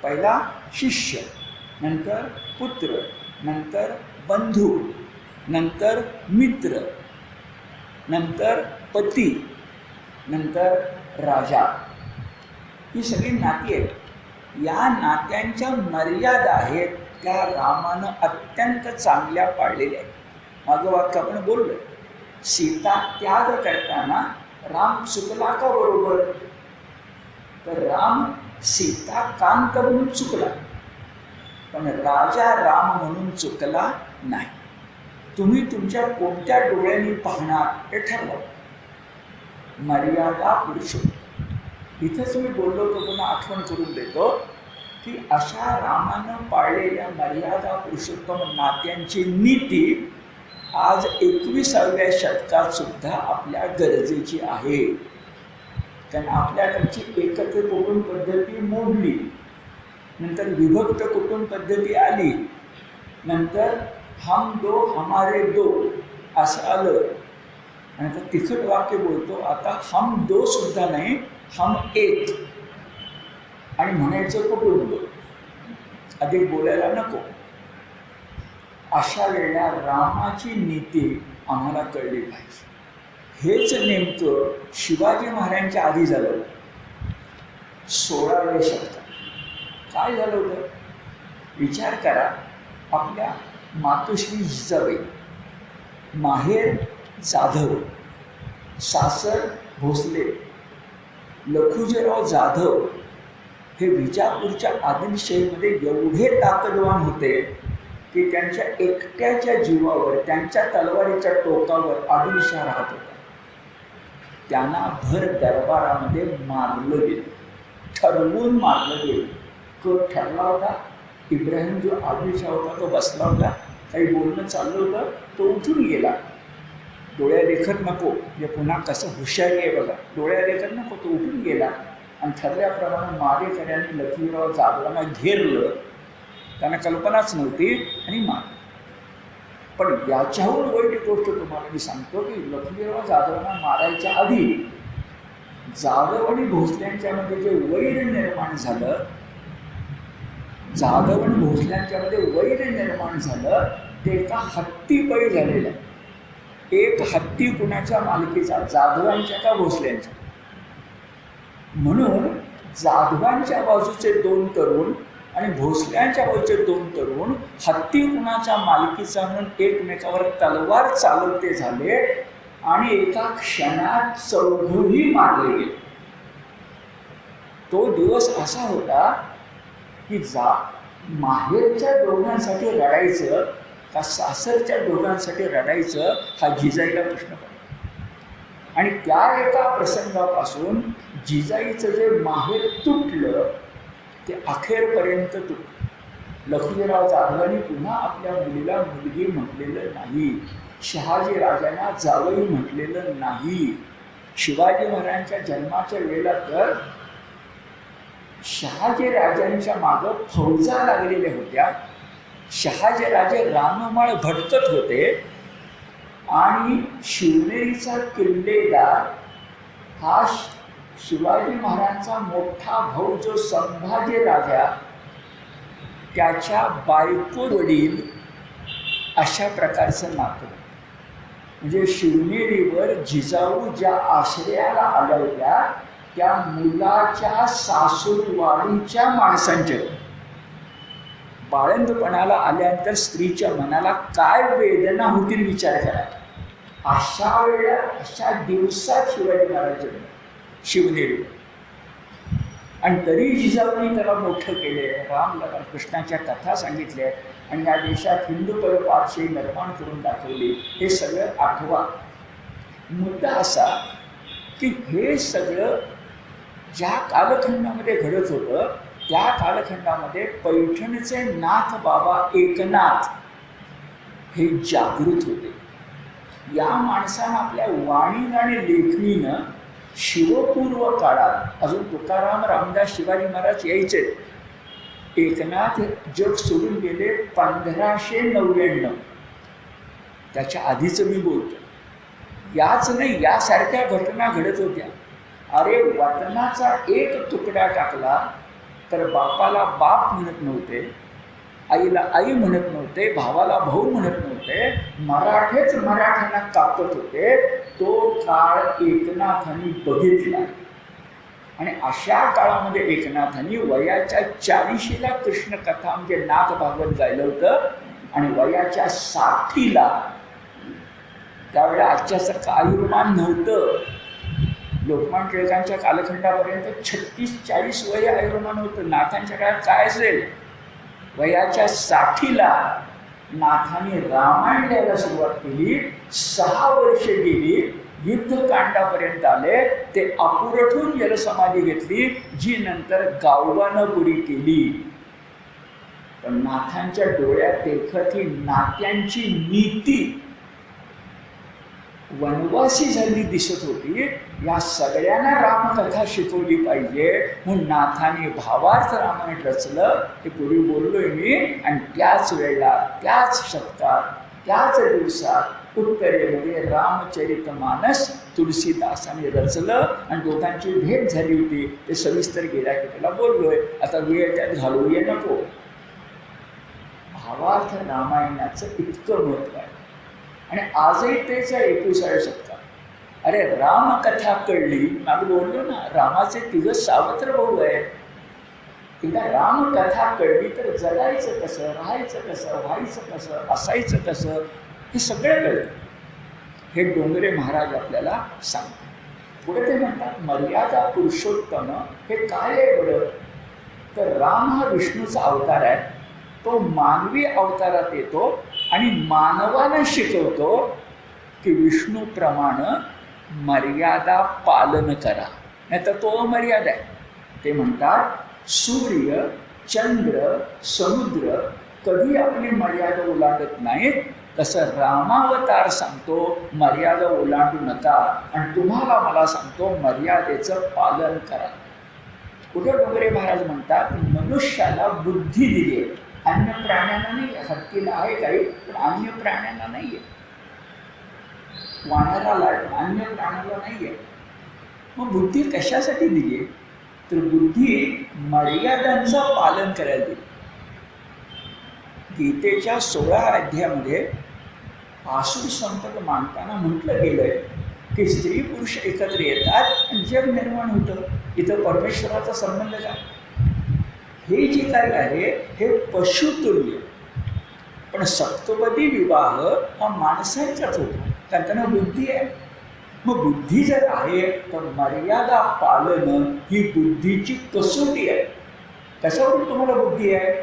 पहिला शिष्य, नंतर पुत्र, नंतर बंधू, नंतर मित्र, नंतर पती, नंतर राजा. ही सगळी नाती आहेत. या नात्यांच्या मर्यादा आहेत त्या रामानं अत्यंत चांगल्या पाळलेल्या आहेत. मागं वाक्य आपण बोललो, सीता त्याग करताना राम चुकला का बरोबर? तर राम सीता कांत म्हणून चुकला, पण राजा राम म्हणून चुकला नाही. तुम्ही तुमच्या कोणत्या डोळ्यांनी पाहणार हे ठरवा. मर्यादा पुरुषोत्तम. इथंच मी बोललो होतो, पुन्हा आठवण करून देतो की अशा रामानं पाळलेल्या मर्यादा पुरुषोत्तम नात्यांची नीती आज 21व्या शतकात सुद्धा आपल्या गरजेची आहे. कारण आपल्याकडची एकत्र कुटुंब पद्धती मोडली नंतर विभक्त कुटुंब पद्धती आली, नंतर हम दो हमारे दो असं आलं, आणि आता तिखट वाक्य बोलतो, आता हम दो सुद्धा नाही, हम एक, आणि म्हणायचं कुटुंब, अधिक बोलायला नको. अशा वेळेला रामाची नीती आम्हाला कळली पाहिजे. हेच नेमकं शिवाजी महाराजांच्या आधी झालं होतं. 16व्या शतकात काय झालं होतं विचार करा. आपल्या मातोश्री जिजाबाई, माहेर जाधव, सासर भोसले, लखुजीराव जाधव हे विजापूरच्या आदिलशाहीमध्ये एवढे ताकदवान होते की त्यांच्या एकट्याच्या जीवावर, त्यांच्या तलवारीच्या टोकावर आदिलशाह राहत होता. त्यांना भर दरबारामध्ये मारलं गेलं, ठरवून मारलं गेलं. तो ठरला होता. इब्राहिम जो आदिलशाह होता तो बसला होता, काही बोलणं चाललं होतं, तो उठून गेला. डोळ्या देखत नको, म्हणजे पुन्हा कसं हुशारी आहे बघा, डोळ्या देखत नको, तो उठून गेला आणि ठरल्याप्रमाणे मारेकऱ्यांनी लखुजीराव जाधवांना घेरलं. त्यांना कल्पनाच नव्हती आणि मारलं. पण याच्याहून वाईट गोष्ट तुम्हाला मी सांगतो की लखुजीराव जाधवांना मारायच्या आधी जाधव आणि भोसल्यांच्यामध्ये जे वैर निर्माण झालं, जाधव आणि भोसल्यांच्यामध्ये वैर निर्माण झालं ते एका हत्तीपायी झालेलं. एक हत्ती कुणाच्या मालकीचा, जाधवांच्या का भोसल्यांच्या? म्हणून जाधवांच्या बाजूचे 2 तरुण आणि भोसल्यांच्या बाजूचे 2 तरुण हत्ती कुणाच्या मालकीचा म्हणून एकमेकावर तलवार चालवते झाले आणि एका क्षणात चौघही मारले गेले. तो दिवस असा होता की माहेरच्या दोघांसाठी रडायचं का सासरच्या दोघांसाठी रडायचं हा जिजाईला प्रश्न पडला. आणि त्या एका प्रसंगापासून जिजाईचं जे माहेर तुटलं ते अखेरपर्यंत तुटलं. लखुजीराव जाधवांनी पुन्हा आपल्या मुलीला मुलगी म्हटलेलं नाही, शहाजी राजांना जावई म्हटलेलं नाही. शिवाजी महाराजांच्या जन्माच्या वेळेला तर शहाजी राजांच्या मागं फौजा लागलेल्या होत्या. शहाजी राजे रानमाळ भटकत होते आणि शिवनेरीचा किल्लेदार हा शिवाजी महाराजांचा मोठा भाऊ जो संभाजी राजा, त्याच्या बायको वडील, अशा प्रकारचं नातं. म्हणजे शिवनेरीवर जिजाऊ ज्या आश्रयाला आल्या होत्या त्या मुलाच्या सासूरवाडीच्या माणसांच्या बाळंतपणाला आल्यानंतर स्त्रीच्या मनाला काय वेदना होतील विचार करा. अशा वेळेला, अशा दिवसात शिवाजी महाराज जन्म शिवनेरीवर. आणि तरी जिजाऊंनी त्याला मोठं केले, रामलला कृष्णाच्या कथा सांगितल्या आणि या देशात हिंदू पाठशाही निर्माण करून दाखवली. हे सगळं आठवा. मुद्दा असा की हे सगळं ज्या कालखंडामध्ये घडत होतं त्या कालखंडामध्ये पैठणचे नाथ बाबा एकनाथ हे जागृत होते. या माणसानं आपल्या वाणीनं आणि लेखणीनं शिवपूर्व काळात, अजून तुकाराम, रामदास, शिवाजी महाराज यायचे, एकनाथ जग सोडून गेले 1599, त्याच्या आधीचं मी बोलतो. याच नाही, यासारख्या घटना घडत होत्या. अरे वतनाचा एक तुकडा टाकला तर बापाला बाप म्हणत नव्हते, आईला आई म्हणत नव्हते, भावाला भाऊ म्हणत नव्हते, मराठेच मराठ्यांना कापत होते. तो काळ एकनाथांनी बघितला. आणि अशा काळामध्ये एकनाथांनी वयाच्या 40ला कृष्णकथा म्हणजे नाथ भागवत गायलं होतं आणि वयाच्या 60ला, त्यावेळेला आजच्यासारखं आयुर्मान नव्हतं. लोकमान्य टिळकांच्या कालखंडापर्यंत 36-40 वय आयुर्मान होतं. नाथांच्या काळात काय असेल? वयाच्या 60ला नाथांनी रामायण लिहायला सुरुवात केली. 6 वर्ष गेली, युद्धकांडापर्यंत आले. ते अपुरठून जलसमाधी घेतली, जी नंतर गावबानं पुरी केली. पण नाथांच्या डोळ्यात देखत ही नात्यांची नीती वनवासी झाली दिसत होती. या सगळ्यांना रामकथा शिकवली पाहिजे म्हणून नाथाने भावार्थ रामायण रचलं. हे पूर्वी बोललोय मी. आणि त्याच वेळेला, त्याच शतकात, त्याच दिवसात उत्तरेमध्ये रामचरितमानस तुलसीदासाने रचलं आणि दोघांची भेट झाली होती. ते सविस्तर गेल्या त्याला बोललोय. आता वेळ त्यात घालवूया नको. भावार्थ रामायणाचं इतकं महत्त्व आहे आणि आजही तेच आहे 21व्या शतकात. अरे रामकथा कळली, मागे बोललो ना, रामाचे 3 सावत्र भाऊ आहेत. एकदा रामकथा कळली तर जगायचं कसं, राहायचं कसं, व्हायचं कसं, असायचं कसं, हे सगळं कळलं. हे डोंगरे महाराज आपल्याला सांगतात. पुढे ते म्हणतात मर्यादा पुरुषोत्तम हे काय आहे बरं. तर राम हा विष्णूचा अवतार आहे. तो मानवी अवतारात येतो आणि मानवाला शिकवतो की विष्णूप्रमाणे मर्यादा पालन करा, नाही तर तो अमर्यादा आहे. ते म्हणतात सूर्य, चंद्र, समुद्र कधी आपली मर्यादा ओलांडत नाहीत. तसं रामावतार सांगतो मर्यादा ओलांडू नका आणि तुम्हाला मला सांगतो मर्यादेचं पालन करा. कुठे डोंगरे महाराज म्हणतात मनुष्याला बुद्धी दिली आहे, अन्य प्राण्यांना नाही. हत्तीला आहे काही, पण अन्य प्राण्यांना नाही आहे. वानराला आहे, अन्य प्राण्याला नाही आहे. मग बुद्धी कशासाठी दिली आहे. तर बुद्धी मर्यादांचं पालन करायला दिली. गीतेच्या 16 अध्यायामध्ये आसूर संपद मांडताना म्हटलं गेलंय की स्त्री पुरुष एकत्र येतात आणि जग निर्माण होतं. इथं परमेश्वराचा संबंध काय. हे जे काही आहे हे पशुतुल्य. पण सप्तपदी विवाह हा माणसांचाच होतो, कारण त्यांना बुद्धी आहे. मग बुद्धी जर आहे तर मर्यादा पालन ही बुद्धीची कसोटी आहे. कशावरून तुम्हाला बुद्धी आहे.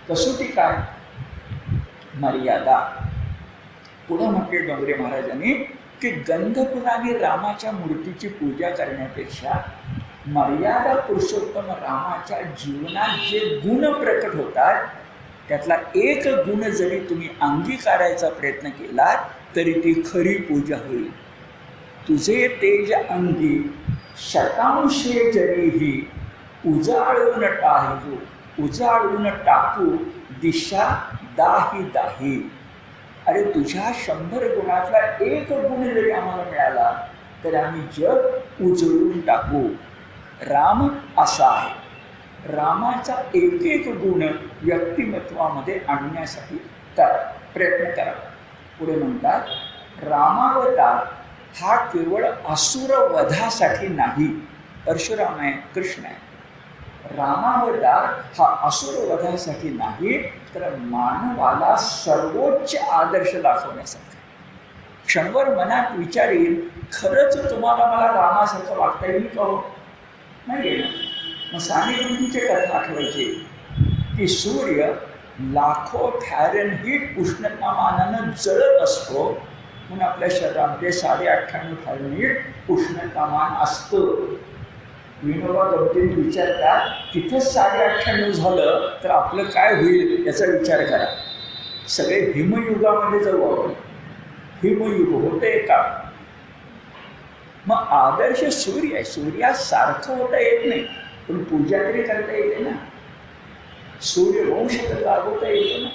कसोटी काय. मर्यादा. पुढं म्हटले डोंगरे महाराजांनी की गंधफुलाने रामाच्या मूर्तीची पूजा करण्यापेक्षा मर्यादा पुरुषोत्तम रामाच्या जीवनात जे गुण प्रकट होतात त्यातला एक गुण जरी तुम्ही अंगीकारायचा प्रयत्न केला तरी ती खरी पूजा होईल. तुझे तेज अंगी शतांशे जरीही उजाळून टाकू, उजाळून टाकू दिशा दाही दाही. अरे तुझ्या 100 गुणातला एक गुण जरी आम्हाला मिळाला तर आम्ही जग उजळून टाकू. राम असा आहे. रामाचा एक एक गुण व्यक्तिमत्वामध्ये आणण्यासाठी प्रयत्न करा. पुढे म्हणतात रामावतार हा केवळ असुरवधासाठी नाही. परशुराम आहे, कृष्ण आहे. रामावतार हा असुरवधासाठी नाही तर मानवाला सर्वोच्च आदर्श दाखवण्यासाठी. क्षणभर मनात विचारील खरंच तुम्हाला मला रामासारखं वागता येईल का हो. नाही आहे ना. मग साने गुरुजींची कथा आठवायची की सूर्य लाखो फॅरनहीट उष्णतामानानं जळत असतो म्हणून आपल्या शरीरामध्ये 98.5 फॅरनहीट उष्णतामान असतं. विनोबा गमतीने विचारतात तिथंच 98.5 झालं तर आपलं काय होईल याचा विचार करा. सगळे हिमयुगामध्ये जाऊ आपण. हिमयुग होते का. मग आदर्श सूर्य आहे. सूर्यासारखं होता येत नाही पण पूजा तरी करता येते ना. सूर्यवंश तर जागवता येते ना.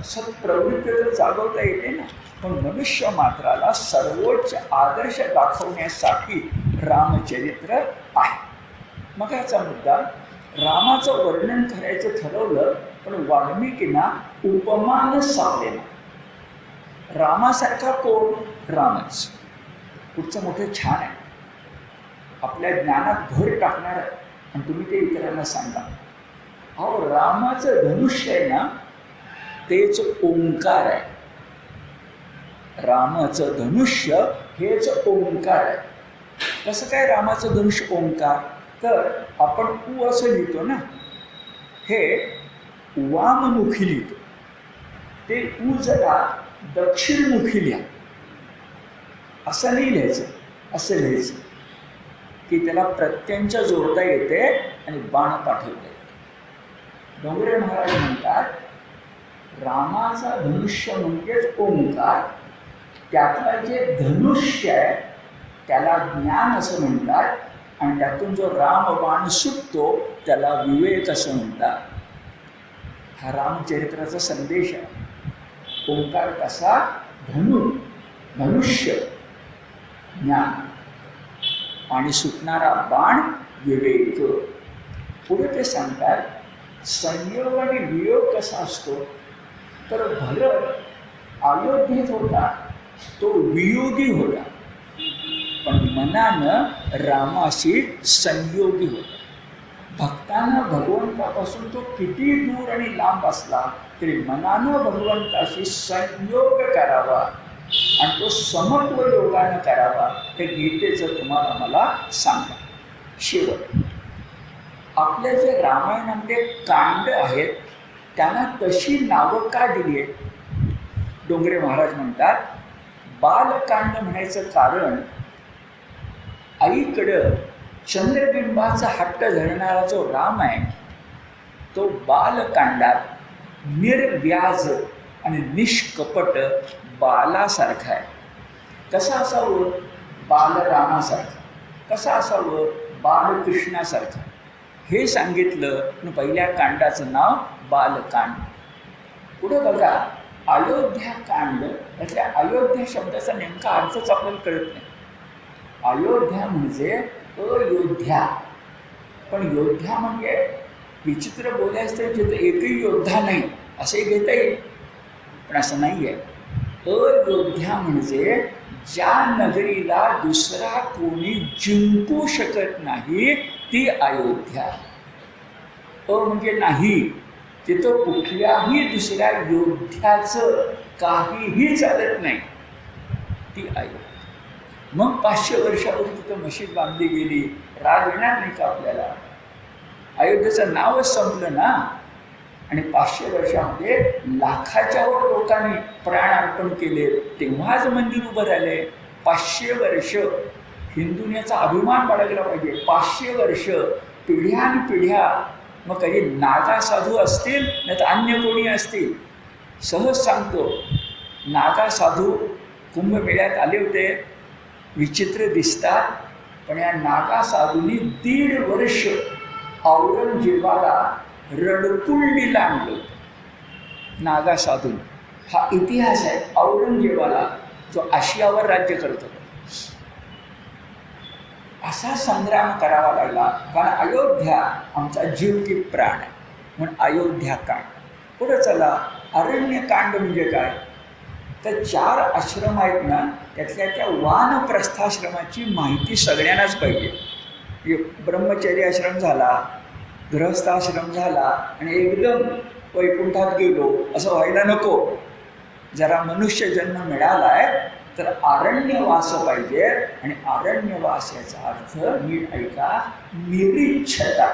सत्प्रवृत्ती तर जागवता येते ना. पण मनुष्य मात्राला सर्वोच्च आदर्श दाखवण्यासाठी रामचरित्र आहे. मग याचा मुद्दा रामाचं वर्णन करायचं ठरवलं पण वाल्मिकींना उपमान सापडेना. रामासारखा कोण. रामच. पुढचं मोठं छान आहे. आपल्या ज्ञानात भर टाकणार आहे आणि तुम्ही ते इतरांना सांगा. अहो रामाचं धनुष्य आहे ना तेच ओंकार आहे. रामाचं धनुष्य हेच ओंकार आहे. कसं काय रामाचं धनुष्य ओंकार. तर आपण उ असं लिहितो ना, हे वाममुखी लिहितो. ते उ जरा दक्षिणमुखी लिहा. असं नाही लिहायचं, असं लिहायचं की त्याला प्रत्यंच जोडता येते आणि बाण पाठवता येते. डोंगरे महाराज म्हणतात रामाचा धनुष्य म्हणजेच ओंकार त्यातलं जे धनुष्य आहे त्याला ज्ञान असं म्हणतात, आणि त्यातून जो रामबाण सुटतो त्याला विवेक असं म्हणतात. हा रामचरित्राचा संदेश आहे. ओंकार कसा धनुष्य ज्ञान, आणि सुटणारा बाण विवेक. पुढे ते सांगतात संयोग आणि वियोग कसा असतो, तर भरत अयोध्येत होता, तो वियोगी होता, पण मनानं रामाशी संयोगी होता. भक्तांना भगवंतापासून तो किती दूर आणि लांब असला तरी मनानं भगवंताशी संयोग करावा, आणि तो समत्व योगानं करावा. हे गीतेचं तुम्हाला मला सांगा. शेवट आपल्या जे रामायणामध्ये कांड आहेत त्यांना तशी नावं का दिली आहेत? डोंगरे महाराज म्हणतात बालकांड म्हणायचं कारण आईकडं चंद्रबिंबाचा हट्ट धरणारा जो राम आहे तो बालकांडात निर्व्याज आणि निष्कपट बालासारखा आहे. कसा असावं? बालरामासारखा. कसा असावं? बालकृष्णासारखा. हे सांगितलं. पहिल्या कांडाचं नाव बालकांड. पुढे बघा अयोध्याकांड. यातल्या अयोध्या शब्दाचा नेमका अर्थच आपल्याला कळत नाही. अयोध्या म्हणजे अयोध्या, पण योद्धा म्हणजे विचित्र बोलायचं तर तिथं एकही योद्धा नाही असे घेता येईल, पण असं नाही आहे. अयोध्या म्हणजे ज्या नगरीला दुसरा कोणी जिंकू शकत नाही ती अयोध्या. म्हणजे नाही, तिथं कुठल्याही दुसऱ्या योद्ध्याचं काहीही चालत नाही, ती अयोध्या. मग 500 वर्षापूर्वी तिथं मशीद बांधली गेली. राग येणार नाही का आपल्याला? अयोध्येचं नावच संपलं ना. आणि 500 वर्षामध्ये लाखाच्या वर लोकांनी प्राण अर्पण केले, तेव्हाच मंदिर उभं राहिले. 500 वर्ष हिंदूंनी याचा अभिमान बाळगला पाहिजे. 500 वर्ष पिढ्यानपिढ्या. मग काही नागा साधू असतील नाही तर अन्य कोणी असतील. सहज सांगतो, नागा साधू कुंभमेळ्यात आले होते, विचित्र दिसतात, पण या नागा साधूंनी 1.5 वर्ष औरंगजेबाला रडकुंडीला आणलं. नागा साधू हा इतिहास आहे. औरंगजेबाला जो आशियावर राज्य करत होता असा संग्राम करावा लागला, कारण अयोध्या आमचा जीव की प्राण आहे, म्हणून अयोध्याकांड. पुढे चला. अरण्यकांड म्हणजे काय? तर 4 आश्रम आहेत ना, त्यातल्या त्या वानप्रस्थाश्रमाची माहिती सगळ्यांनाच पाहिजे. ब्रह्मचर्य आश्रम झाला, गृहस्थाश्रम झाला, आणि एकदम वैकुंठात गेलो असं व्हायला नको. जरा मनुष्य जन्म मिळाला आहे तर अरण्यवास पाहिजे. आणि अरण्यवास याचा अर्थ नीट ऐका, निरीच्छता.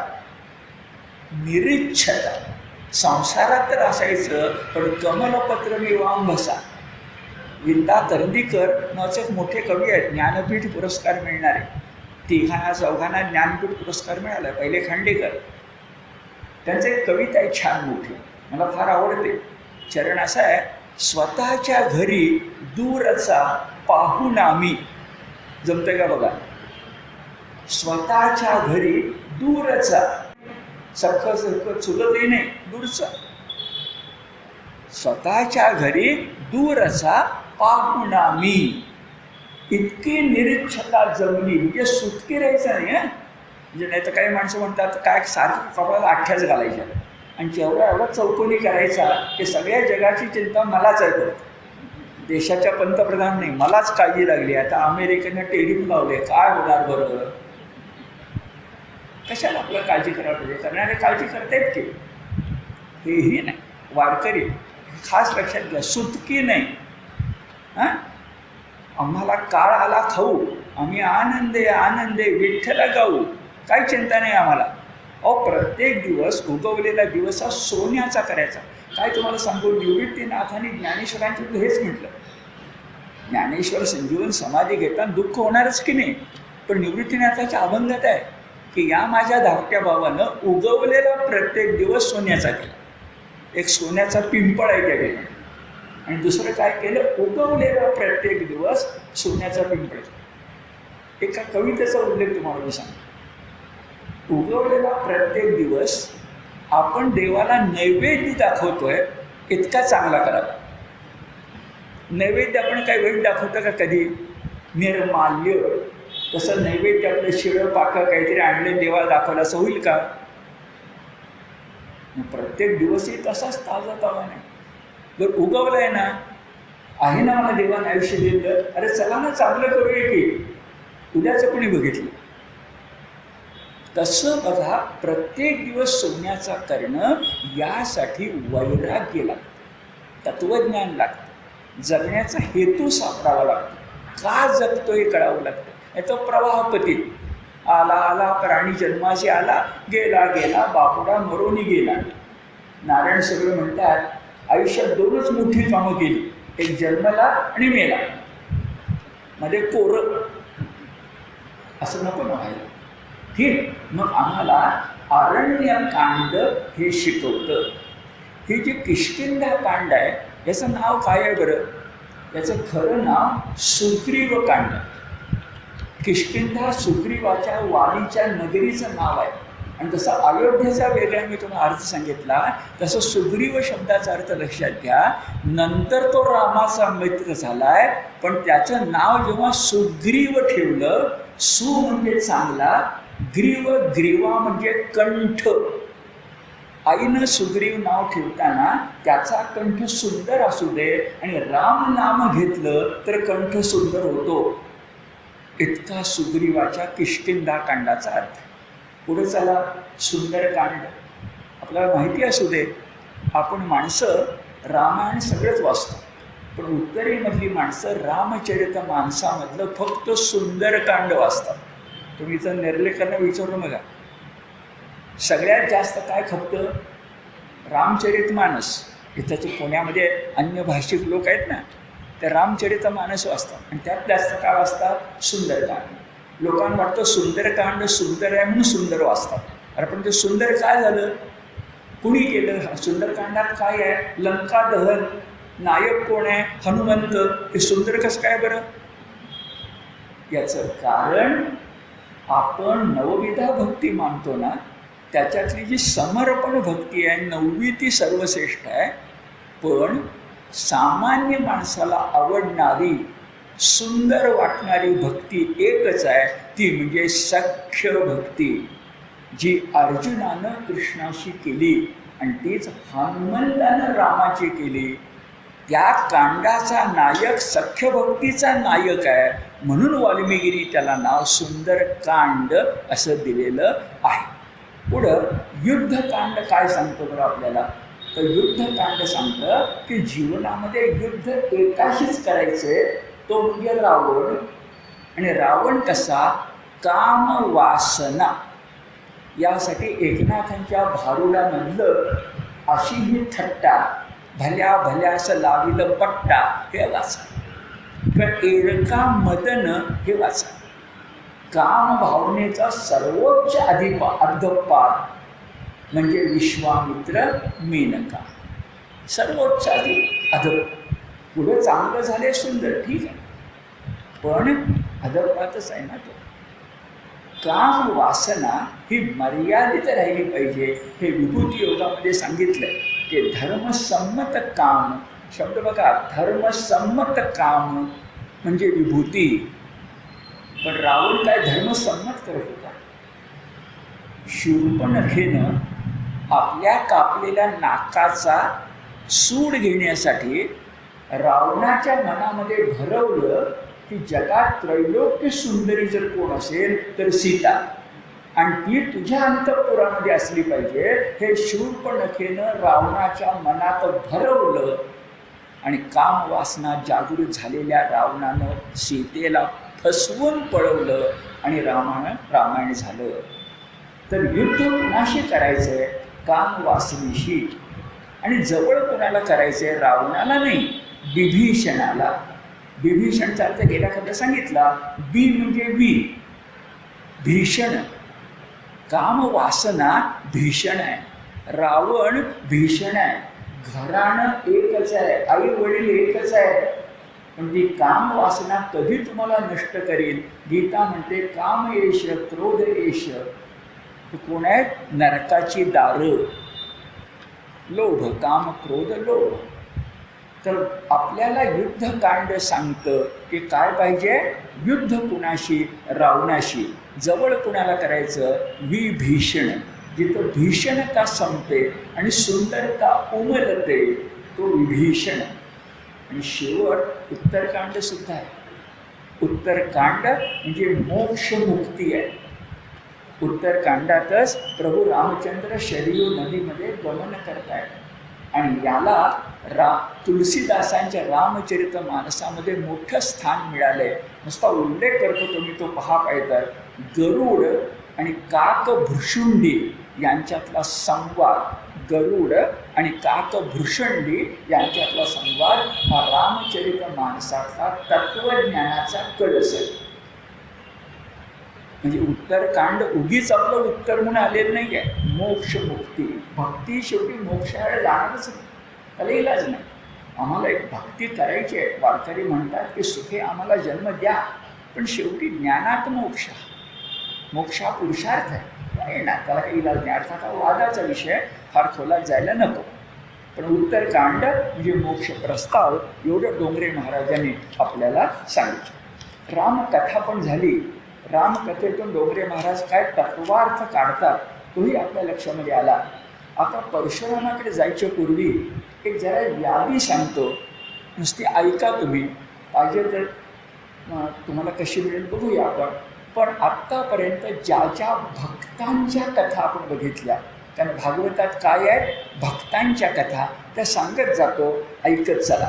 निरीच्छता. संसारात तर असायचं, पण कमलपत्र मी वांबसा. विंदा करंदीकर नावाचे एक मोठे कवी आहेत, ज्ञानपीठ पुरस्कार मिळणारे. 3-4 ज्ञानपीठ पुरस्कार मिळाला. पहिले खांडेकर. त्यांचं एक कविता आहे छान मोठी, मला फार आवडते. चरण असा आहे, स्वतःच्या घरी दूरचा पाहून आम्ही. जमतं का बघा? स्वतःच्या घरी दूरचा, सख्खं सख्खं चुलतही नाही, दूरचा. स्वतःच्या घरी दूरचा पाहून आम्ही. इतकी निरीच्छता जमली, म्हणजे सुटकी राहायचं नाही. म्हणजे नाही तर काही माणसं म्हणतात काय सारखं कपड्याला आठ्याच घालायच्या आणि जेवढा एवढा चौकोनी करायचा की सगळ्या जगाची चिंता मलाच आहे. देशाच्या पंतप्रधान नाही, मलाच काळजी लागली. आता अमेरिकेनं टेरिफ लावले, काय होणार बरोबर? कशाला आपल्याला काळजी करायला पाहिजे? करणारे काळजी करतायत की. हेही नाही. वारकरी खास लक्षात घ्या, सुटकी नाही. हां, आम्हाला काळ आला खाऊ, आम्ही आनंदे आनंदे विठ्ठल गाऊ, काही चिंता नाही आम्हाला. प्रत्येक दिवस उगवलेला दिवस हा सोन्याचा करायचा. काय तुम्हाला सांगू, निवृत्तीनाथांनी ज्ञानेश्वरांच्या हेच म्हटलं. ज्ञानेश्वर संजीवन समाधी घेताना दुःख होणारच की नाही, पण निवृत्तीनाथाच्या अभंगात आहे की या माझ्या धाकट्या भावानं उगवलेला प्रत्येक दिवस सोन्याचा केला. एक सोन्याचा पिंपळ आहे त्या ठिकाणी. आणि दुसरं काय केलं, उगवलेला प्रत्येक दिवस सोन्याचा पिंपळ. एका कवितेचा उल्लेख तुम्हाला मी सांगतो. उगवलेला प्रत्येक दिवस आपण देवाला नैवेद्य दाखवतोय इतका चांगला करावा. नैवेद्य आपण काही वेळ दाखवतो का कधी? निर्माल्य. तसं नैवेद्य आपलं शिळं पाकं काहीतरी आणले देवाला दाखवलं असं होईल का? प्रत्येक दिवसही तसाच ताजा तावा नाही. जर उगवलाय ना, आहे ना मला देवाने आयुष्य दिलं, अरे चला ना चांगलं करूया की, उद्याचं कोणी बघितलं. तसं बघा, प्रत्येक दिवस सोन्याचा करणं यासाठी वैराग्य लागतं, तत्वज्ञान लागतं, जगण्याचा हेतू सापडावा लागतो. का जगतो हे कळावं लागतं. नाही तो प्रवाहपती आला आला, प्राणी जन्माशी आला, गेला गेला, बापुडा मरोनी गेला. नारायण सगळं म्हणतात, आयुष्यात दोनच मोठी कामं केली, एक जन्मला आणि मेला, मध्ये कोरं असं नको ना व्हायला. ठीक. मग आम्हाला आरण्यकांड हे शिकवतं. हे जे किष्किंधा कांड आहे याचं नाव काय आहे बरं? याचं खरं नाव सुग्रीव कांड. किष्किंधा सुग्रीवाच्या वालीच्या नगरीचं नाव आहे. आणि तसं अयोध्येचा वेगळा मी तुम्हाला अर्थ सांगितला, तसं सुग्रीव शब्दाचा अर्थ लक्षात घ्या. नंतर तो रामाचा मित्र झालाय, पण त्याचं नाव जेव्हा सुग्रीव ठेवलं, सु म्हणजे चांगला, ग्रीव ग्रीवा म्हणजे कंठ. आईनं सुग्रीव नाव ठेवताना त्याचा कंठ सुंदर असू दे आणि राम नाम घेतलं तर कंठ सुंदर होतो. इतका सुग्रीवाच्या किष्किंधा कांडाचा अर्थ. पुढे चला, सुंदरकांड. आपल्याला माहिती असू दे, आपण माणसं रामायण सगळंच वाचतो, पण उत्तरेमधली माणसं रामचरित मानसामधलं फक्त सुंदरकांड वाचतात. तुम्ही जर निर्लेखांना विचारून बघा, सगळ्यात जास्त काय खपतं? रामचरित मानस. इथं पुण्यामध्ये अन्य भाषिक लोक आहेत ना, ते रामचरित मानस वाचतात आणि त्यात जास्त काय वाचतात? सुंदरकांड. लोकांना वाटतं सुंदरकांड सुंदर आहे म्हणून सुंदर वाचतात. अरे पण ते सुंदर काय झालं? कुणी केलं? सुंदरकांडात काय आहे? लंका दहन. नायक कोण आहे? हनुमंत. हे सुंदर कसं काय बरं? याचं कारण आपण नवविधा भक्ती मानतो ना, त्याच्यातली जी समर्पण भक्ती आहे, 9वी ती सर्वश्रेष्ठ आहे. पण सामान्य माणसाला आवडणारी, सुंदर वाटणारी भक्ती एकच आहे, ती म्हणजे सख्य भक्ती, जी अर्जुनानं कृष्णाशी केली आणि तीच हनुमंतानं रामाची केली. त्या कांडाचा नायक सख्य भक्तीचा नायक आहे, म्हणून वाल्मिकीने त्याला नाव सुंदरकांड असं दिलेलं आहे. पुढं युद्धकांड काय सांगतो बरं आपल्याला? तर युद्धकांड सांगतं की जीवनामध्ये युद्ध एकाशीच करायचे, तो म्हणजे रावण. आणि रावण कसा? कामवासना. यासाठी एकनाथांच्या भारुडामधलं अशी ही थट्टा, भल्या भल्या असं लाविलं पट्टा, हे वाचा. तर एरका मदन हे वाचा. काम भावनेचा सर्वोच्च अर्धपात म्हणजे विश्वामित्र मेनका. सर्वोच्च अध. पुढे चांगलं झाले, सुंदर, ठीक आहे, पण अधपातच आहे ना तो. काम वासना ही मर्यादित राहिली पाहिजे. हे विभूती योगामध्ये सांगितलं की धर्मसंमत काम. शब्द बघा, धर्मसंमत काम म्हणजे विभूती. पण रावण काय धर्मसंमत करत होता? शूर्पणखेनं आपल्या कापलेल्या नाकाचा सूड घेण्यासाठी रावणाच्या मनामध्ये भरवलं की जगात त्रैलोक्य सुंदरी जर कोण असेल तर सीता, आणि ती तुझ्या अंतःपुरामध्ये असली पाहिजे. हे शूर्पणखेनं रावणाच्या मनात भरवलं आणि कामवासना जागृत झालेल्या रावणानं सीतेला फसवून पळवलं आणि रामायण झालं. तर युद्ध कुणाशी करायचं आहे? कामवासनेशी. आणि जवळ कोणाला करायचं आहे? रावणाला नाही, विभीषणाला. विभीषणचा अर्थ गेल्या खंडात सांगितला. बी म्हणजे वी, भीषण. कामवासना भीषण आहे, रावण भीषण आहे. घराणं एकच आहे, आई वडील एकच आहे, पण ती काम वासना कधी तुम्हाला नष्ट करेल. गीता म्हणते काम येश क्रोध येश, कोण आहेत? नरकाची दारं. लोभ, काम, क्रोध, लोभ. तर आपल्याला युद्धकांड सांगतं की काय पाहिजे? युद्ध कुणाशी? रावणाशी. जवळ कुणाला करायचं? विभीषण. जिथं भीषणता संपते आणि सुंदरता उमलते तो विभीषण. आणि शेवट उत्तरकांड सुद्धा आहे. उत्तरकांड म्हणजे मोक्षमुक्ती आहे. उत्तरकांडातच प्रभू रामचंद्र शरयू नदीमध्ये गमन करतायत आणि याला तुलसीदासांच्या रामचरित मानसामध्ये मोठं स्थान मिळालंय. नुसता उल्लेख करतो तुम्ही, तो पहा पाहिजे तर गरुड आणि काकभृषुंडी यांच्यातला संवाद, गरुड आणि काकभृषुंडी यांच्यातला संवाद हा रामचरित मानसातला तत्वज्ञानाचा कळस आहे. म्हणजे उत्तरकांड उगीच आपलं उत्तर म्हणून आलेलं नाही आहे. मोक्ष मुक्ती, भक्ती शेवटी मोक्षाकडे जाणारच नाही, त्याला इलाज नाही. आम्हाला एक भक्ती करायची आहे. वारकरी म्हणतात की सुखे आम्हाला जन्म द्या, पण शेवटी ज्ञानात मोक्ष, मोक्ष हा पुरुषार्थ आहे. येणार त्याला काही इलाज नाही. अर्थात हा वादाचा विषय, फार खोलात जायला नको. पण उत्तरकांड म्हणजे मोक्ष प्रस्ताव एवढं डोंगरे महाराजांनी आपल्याला सांगितलं. रामकथा पण झाली. रामकथेतून डोंगरे महाराज काय तत्वार्थ काढतात तोही आपल्या लक्षामध्ये आला. आता परशुरामाकडे जायच्या पूर्वी एक जरा यादी सांगतो, नुसती ऐका तुम्ही. पाहिजे तर तुम्हाला कशी मिळेल बघूया आपण. पण आत्तापर्यंत ज्या ज्या भक्तांच्या कथा आपण बघितल्या, कारण भागवतात काय आहेत? भक्तांच्या कथा, त्या सांगत जातो, ऐकत चला.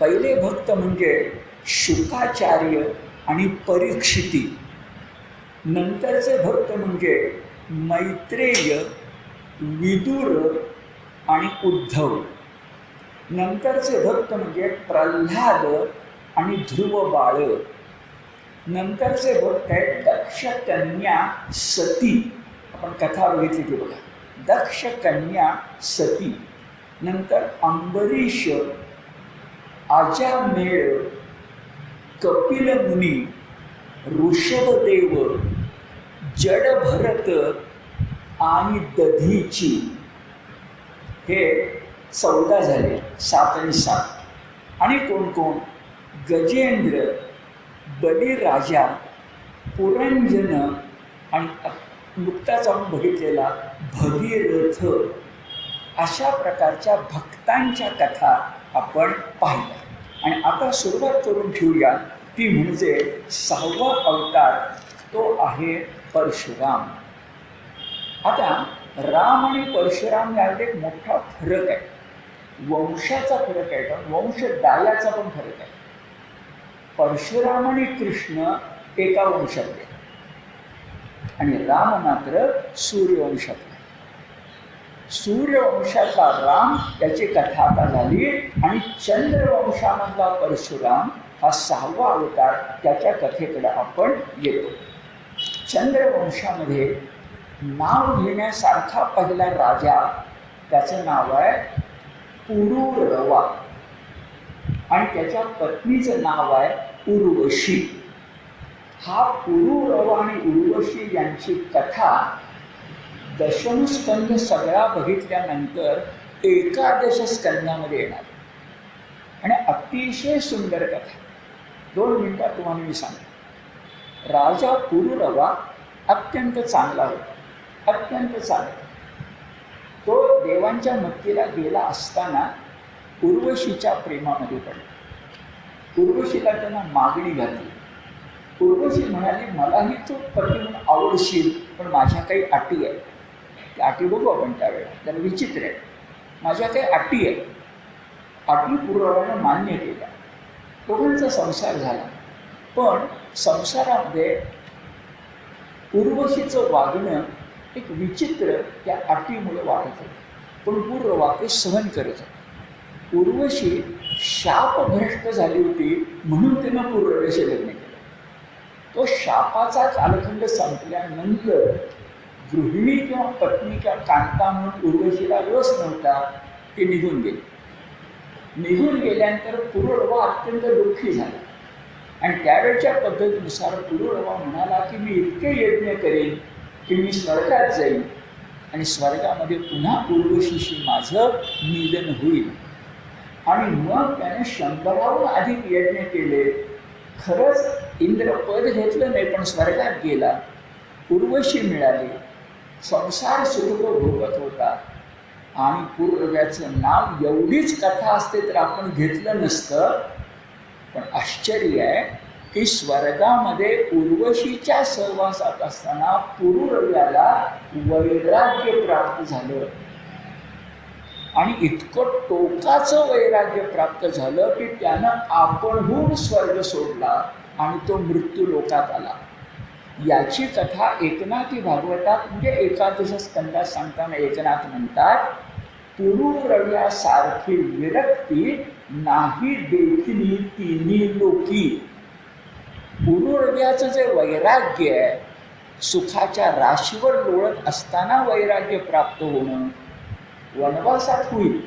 पहिले भक्त म्हणजे शुकाचार्य आणि परीक्षिती. नंतरचे भक्त म्हणजे मैत्रेय, विदुर आणि उद्धव. नंतरचे भक्त म्हणजे प्रल्हाद आणि ध्रुव बाळ. नंतरचे भक्त आहेत दक्ष कन्या सती. आपण कथा बघितली ती बघा, दक्ष कन्या सती. नंतर अंबरीश, आजामेळ, कपिल मुनी, ऋषभदेव, जडभरत आणि दधीची. हे 14 झाले, 7 आणि 7. आणि कोण कोण? गजेंद्र, बलिराजा, पुरंजन आणि नुकताच आपण बघितलेला भगीरथ. अशा प्रकारच्या भक्तांच्या कथा आपण पाहिल्या. आणि आता सुरुवात करून ठेवूया, ती म्हणजे 6वा अवतार, तो आहे परशुराम. आता राम आणि परशुराम यात एक मोठा फरक आहे. वंशाचा फरक आहे, पण वंशदायाचा पण फरक आहे. परशुराम आणि कृष्ण एका वंशातले आणि राम मात्र सूर्यवंशातले. सूर्यवंशातला राम, त्याची कथा आता झाली. आणि चंद्रवंशामधला परशुराम हा 6वा अवतार, त्याच्या कथेकडे आपण येतो. चंद्रवंशामध्ये नाव घेण्यासारखा पहिला राजा, त्याचं नाव आहे पुरुरवा आणि त्याच्या पत्नीचं नाव आहे उर्वशी. हा पुरुरवा आणि उर्वशी यांची कथा दशमस्कंद सगळा बघितल्यानंतर 11 स्कंदामध्ये येणार आणि अतिशय सुंदर कथा. 2 मिनिटात तुम्हाला मी सांगतो. राजा पुरुरवा अत्यंत चांगला होता, अत्यंत चांगला. तो देवांच्या मत्तीला गेला असताना उर्वशीच्या प्रेमामध्ये पडला. उर्वशीला त्यांना मागणी घातली. उर्वशी म्हणाली, मलाही तू पती म्हणून आवडशील, पण माझ्या काही अटी आहेत. त्या अटी बघू आपण त्यावेळेला, त्याला विचित्र आहे. माझ्या काही अटी आहेत. अटी पुरुरवाने मान्य केल्या. दोघांचा संसार झाला. पण संसारामध्ये उर्वशीचं वागणं एक विचित्र त्या अटीमुळे वाटत होतं. पण पुरुरवा ते सहन करत होते. उर्वशी शापभ्रष्ट झाली होती म्हणून त्यानं पुरुरवेशी लग्न केलं. तो शापाचा कालखंड संपल्यानंतर गृहिणी किंवा पत्नी किंवा कांता म्हणून उर्वशीला रस नव्हता. ते निघून गेले. निघून गेल्यानंतर पुरुरवा अत्यंत दुःखी झाला आणि त्यावेळच्या पद्धतीनुसार पुरुरवा म्हणाला की मी इतके यज्ञ करेन की मी स्वर्गात जाईन आणि स्वर्गामध्ये पुन्हा उर्वशीशी माझं मिलन होईल. आणि मग त्याने 100हून अधिक यज्ञ केले. खरंच इंद्र पद घेतलं नाही, पण स्वर्गात गेला, उर्वशी मिळाली, संसार सुख तो भोगत होता. आणि पुरुरव्याचं नाव, एवढीच कथा असते तर आपण घेतलं नसतं. पण आश्चर्य आहे की स्वर्गामध्ये उर्वशीच्या सहवासात असताना पुरुरव्याला वैराग्य प्राप्त झालं. आणि इतकं टोकाचं वैराग्य प्राप्त झालं की त्यानं आपणहून स्वर्ग सोडला आणि तो मृत्यू लोकात आला. याची कथा एकनाथी भागवतात म्हणजे एकादश स्कंदात सांगताना एकनाथ म्हणतात, पुरुरव्यासारखी विरक्ती नाही देखली तिन्ही लोकी. पुरुरव्याचं जे वैराग्य आहे, सुखाच्या राशीवर लोळत असताना वैराग्य प्राप्त होणं वनवासात होईल,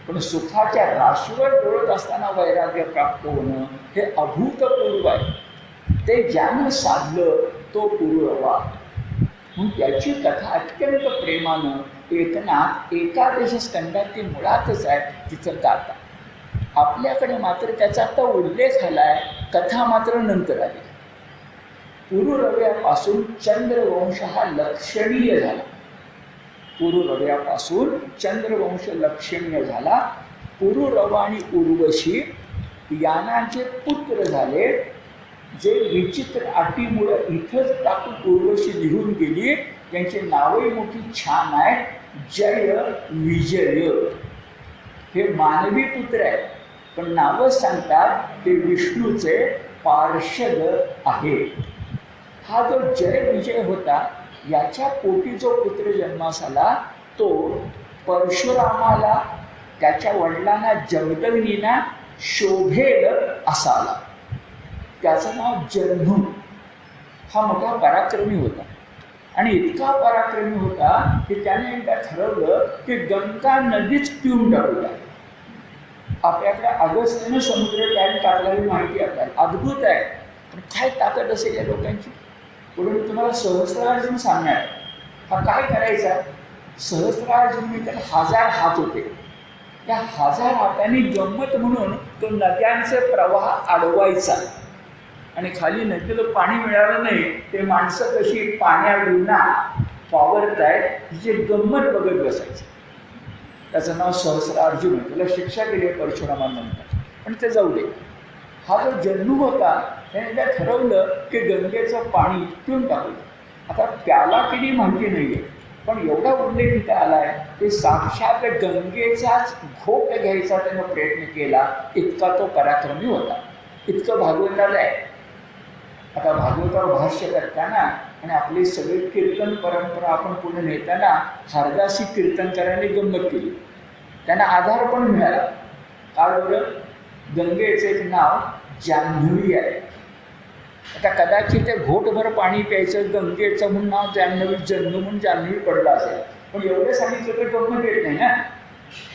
पण सुखाच्या राशीवर लोळत असताना वैराग्य प्राप्त होणं हे अभूतपूर्व आहे. ते ज्यानं साधलं तो पुरुरवा. म्हणून त्याची कथा अत्यंत प्रेमानं एकनाथ एकादश स्कंदात ती मुळातच आहे तिथं गाता. आपल्याकडे मात्र त्याचा आता उल्लेख आला आहे, कथा मात्र नंतर आली. पुरुरव्यापासून चंद्रवंश हा लक्षणीय झाला. पुरुरव्यापासून चंद्रवंश लक्षणीय झाला. पुरुरवा आणि उर्वशी यांचे पुत्र झाले, जे विचित्र अटीमुळं इथंच टाकून उर्वशी निघून गेली. त्यांची नावही मोठी छान आहेत, जय विजय. हे मानवी पुत्र आहेत, पण नावं सांगतात ते विष्णूचे पार्षद आहे. हा जो जय विजय होता, याच्या पोटी जो पुत्र जन्मास आला तो परशुरामाला त्याच्या वडिलांना जमदग्नींना शोभेल असा आला. त्याचं नाव जन्मू. हा मोठा पराक्रमी होता आणि इतका पराक्रमी होता की त्याने एकदा ठरवलं की गंगा नदीच पिऊन टाकूया. आपल्याकडे अगस्त्यने समुद्र टॅन टाकलेली माहिती आपल्याला अद्भुत आहे, पण काय ताकद असेल या लोकांची. पुढे मी तुम्हाला सहस्रार्जुन सांगणार. हा काय करायचा, सहस्रार्जुन त्याला 1000 हात होते. त्या 1000 हातांनी गंमत म्हणून तो नद्यांचे प्रवाह अडवायचा आणि खाली नदीला पाणी मिळालं नाही, ते माणसं कशी पाण्याविना वावरत आहेत हिची गंमत बघत बसायची. त्याचं नाव सहस्रार्जुन. त्याला शिक्षा केली आहे परशुरामानंतर, पण ते जाऊ दे. हा जो जन्नू होता त्याने त्या ठरवलं की गंगेचं पाणी पिऊन टाकलं. आता त्याला किती माहिती नाही आहे, पण एवढा उल्लेख इथं आला आहे की साक्षात गंगेचाच घोट घ्यायचा त्यानं प्रयत्न केला. इतका तो पराक्रमी होता. इतकं भागवताला आहे. आता भागवतावर भाष्य करताना आणि आपली सगळी कीर्तन परंपरा आपण पुढे नेताना हरदासी कीर्तनकारांनी गंमत केली. त्यांना आधार पण मिळाला. काय बरं, गंगेचं एक नाव जान्हवी आहे. आता कदाचित ते घोटभर पाणी प्यायचं गंगेचं म्हणून नाव जान्हवी, जन्नू म्हणून जान्हवी पडलं असेल, पण एवढं सांगितलं तर गंमत येत नाही ना.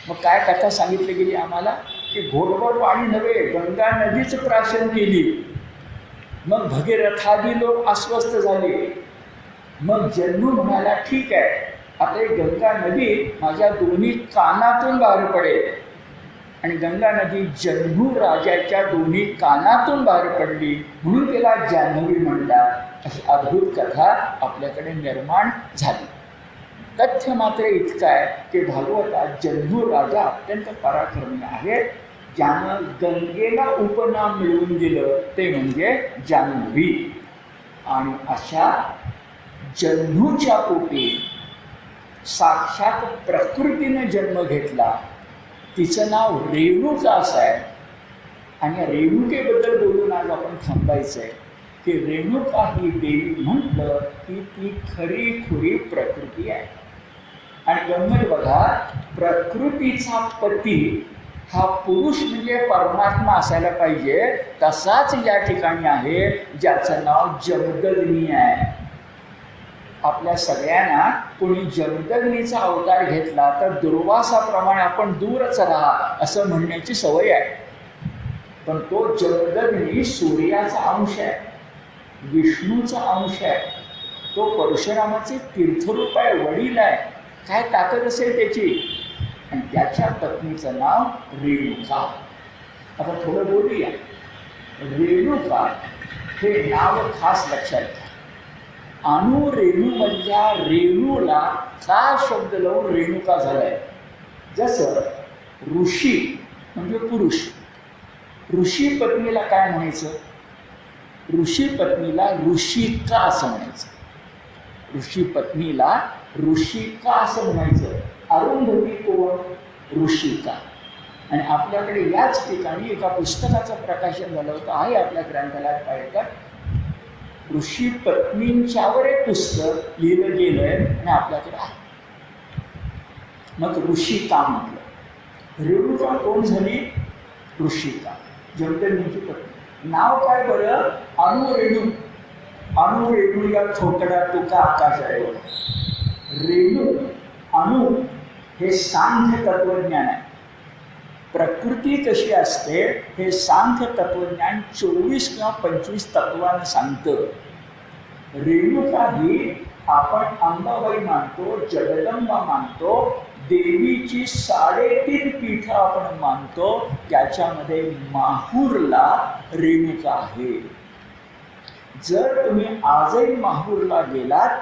मग काय कथा सांगितली गेली आम्हाला की घोटभर पाणी नव्हे, गंगा नदीच प्राशन केली. मग भगीरथादी लोक अस्वस्थ झाले. मग जन्नू म्हणाला, ठीक आहे, आता एक गंगा नदी माझ्या दोन्ही कानातून बाहेर पडेल. आणि गंगा नदी जन्नू राजाच्या दोन्ही कानातून बाहेर पडली, म्हणून त्याला जान्हवी म्हणतात. अशी अद्भुत कथा आपल्याकडे निर्माण झाली. तथ्य मात्र इतकं आहे की भागवतात जन्नू राजा अत्यंत पराक्रमी आहे. ज्यानं गंगेला उपनाम मिळवून दिलं ते म्हणजे जान्हवी. आणि अशा जन्नूच्या पोटी साक्षात प्रकृतीने जन्म घेतला. तिचं नाव रेणुका असं आहे. आणि या रेणुकेबद्दल बोलून आज आपण थांबायचं आहे की रेणुका ही देवी म्हटलं की ती खरी खुरी प्रकृती आहे. आणि गंमत बघा, प्रकृतीचा पती हा पुरुष म्हणजे परमात्मा असायला पाहिजे, तसाच या ठिकाणी आहे ज्याचं नाव जमदग्नी आहे. आपल्या सगळ्यांना कोणी जमदग्नीचा अवतार घेतला तर दुर्वासाप्रमाणे आपण दूरच राहा असं म्हणण्याची सवय आहे. पण तो जमदग्नी सूर्याचा अंश आहे, विष्णूचा अंश आहे, तो परशुरामाचे तीर्थरूप आहे, वडील आहे. काय ताकद असेल त्याची. आणि त्याच्या पत्नीचं नाव रेणुका. आता थोडं बोलूया. रेणुका हे नाव खास लक्षात घ्या. रेणूमधल्या रेणूला का शब्द लावून रेणुका झालाय. जसं ऋषी म्हणजे पुरुष, ऋषी पत्नीला काय म्हणायचं, ऋषी पत्नीला ऋषिका असं म्हणायचं, ऋषी पत्नीला ऋषिका असं म्हणायचं. अरुंधती कोण, ऋषिका. आणि आपल्याकडे याच ठिकाणी एका पुस्तकाचं प्रकाशन झालं होतं, आहे आपल्या ग्रंथालयात पाहिजे. ऋषी पत्नींच्यावर एक पुस्तक लिहिलं गेलंय आणि आपल्याकडे आहे. मग ऋषिका म्हटलं. रेणुका कोण झाली, ऋषिका, जमदग्नीची पत्नी. नाव काय बरं, रेणू. रेणू या छोटडा तुका आकाश आहे. रेणू अणु हे सांख्य तत्वज्ञान आहे. प्रकृती कशी असते हे सांख्य तत्वज्ञान 24 किंवा 25 तत्वानं सांगतं. रेणुका ही आपण अंबाबाई मानतो, जगदंबा मानतो, देवीची 3.5 पीठं आपण मानतो. त्याच्यामध्ये माहूरला रेणुका आहे. जर तुम्ही आजही माहूरला गेलात,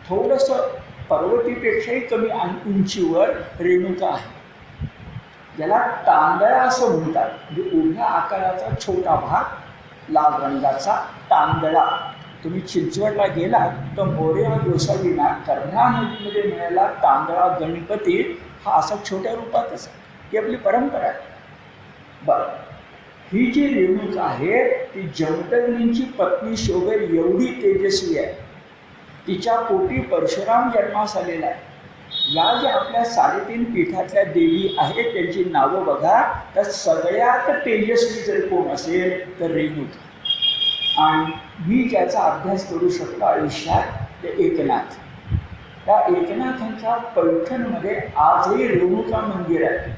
थोडंसं पर्वतीपेक्षाही कमी उंचीवर रेणुका आहे. ज्याला तांदळा असं म्हणतात. म्हणजे उभ्या आकाराचा छोटा भाग, लाल रंगाचा तांदळा. तुम्ही चिंचवडला गेलात तर मोरया गोसावींना कर्णामध्ये मिळालेला तांदळा गणपती हा असा छोट्या रूपातच आहे. ही आपली परंपरा आहे. बरं, ही जी रेणुका आहे ती जमदग्नींची पत्नी शोभेल एवढी तेजस्वी आहे. तिच्या पोटी परशुराम जन्मास आलेला आहे. या ज्या आपल्या 3.5 पीठातल्या देवी आहेत त्यांची नावं बघा, तर सगळ्यात तेजस्वी जर कोण असेल तर रेणुका. आणि मी ज्याचा अभ्यास करू शकलो आयुष्यात ते एकनाथ. त्या एकनाथांच्या पैठणमध्ये आजही रेणुका मंदिर आहे.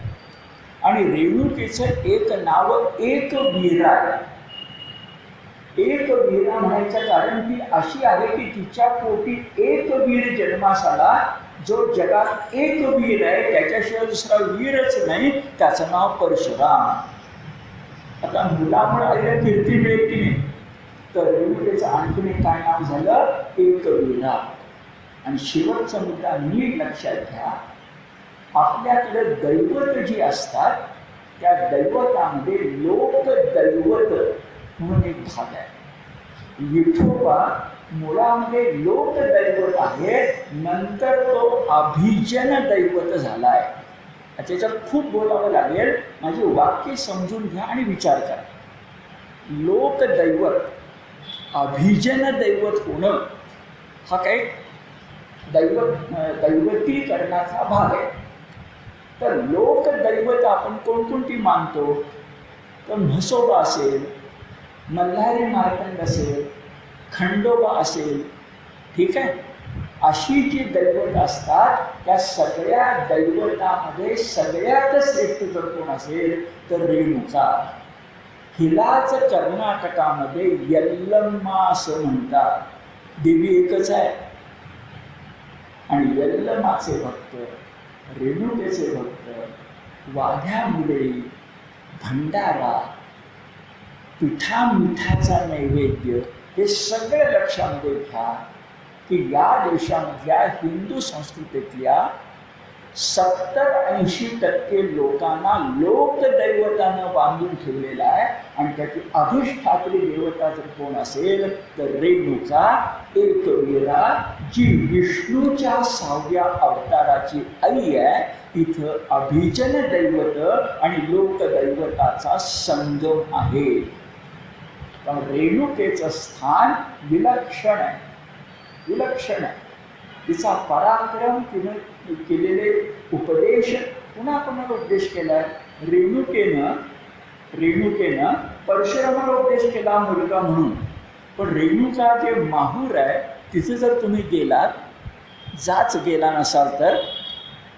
आणि रेणुकेचं एक नाव एकवीरा आहे. एकवीरा म्हणायचं कारण ती अशी आहे की तिच्या पोटी एक वीर जन्मास आला. जो जगात एक वीर आहे, त्याच्याशिवाय दुसरा वीरच नाही, त्याचं नाव परशुराम. आता मुलामुळे आलेल्या कीर्ती मिळेल की नाही, तर रेणुकेचं आणखीन एक काय नाव झालं, एकवीरा. आणि शेवटचा मुद्दा नीट लक्षात घ्या. आपल्याकडे दैवत जी असतात त्या दैवतामध्ये लोकदैवत म्हणून एक भाग आहे. विठोबा मुळामध्ये लोकदैवत आहे, नंतर तो अभिजन दैवत झाला आहे. त्याच्यात खूप बोलावं लागेल, माझी वाक्य समजून घ्या आणि विचार करा. लोकदैवत, अभिजन दैवत होणं हा काही दैवतीकरणाचा भाग आहे. तर लोकदैवत आपण कोणकोणती मानतो, तर म्हसोबा असेल, मल्हारी मार्तंड असेल, खंडोबा असेल, ठीक आहे. अशी जी दैवत असतात त्या सगळ्या दैवतामध्ये सगळ्यात श्रेष्ठ जर कोण असेल तर रेणुका. हिलाच कर्नाटकामध्ये यल्लम्मा असं म्हणतात. देवी एकच आहे. आणि यल्लमाचे भक्त, रेणुकेचे भक्त, वाघ्या मुरळी, भंडारा, पिठामिठाचा नैवेद्य, हे सगळं लक्षामध्ये घ्या की या देशामधल्या हिंदू संस्कृतीतल्या 70-80% लोकांना लोकदैवतानं बांधून ठेवलेला आहे. आणि त्याची अधिष्ठात्री देवता जर कोण असेल तर रेणुका एकवीरा, जी विष्णूच्या 6व्या अवताराची आई आहे. इथं अभिजन दैवत आणि लोकदैवताचा संगम आहे. पण रेणुकेचं स्थान विलक्षण आहे, विलक्षण आहे. तिचा पराक्रम, तिनं केलेले उपदेश, पुन्हा उपदेश केला आहे. रेणुकेनं परशुरामाला उपदेश केला मुलगा म्हणून. पण रेणुका जे माहूर आहे तिथे जर तुम्ही गेलात, जाच गेला नसाल तर,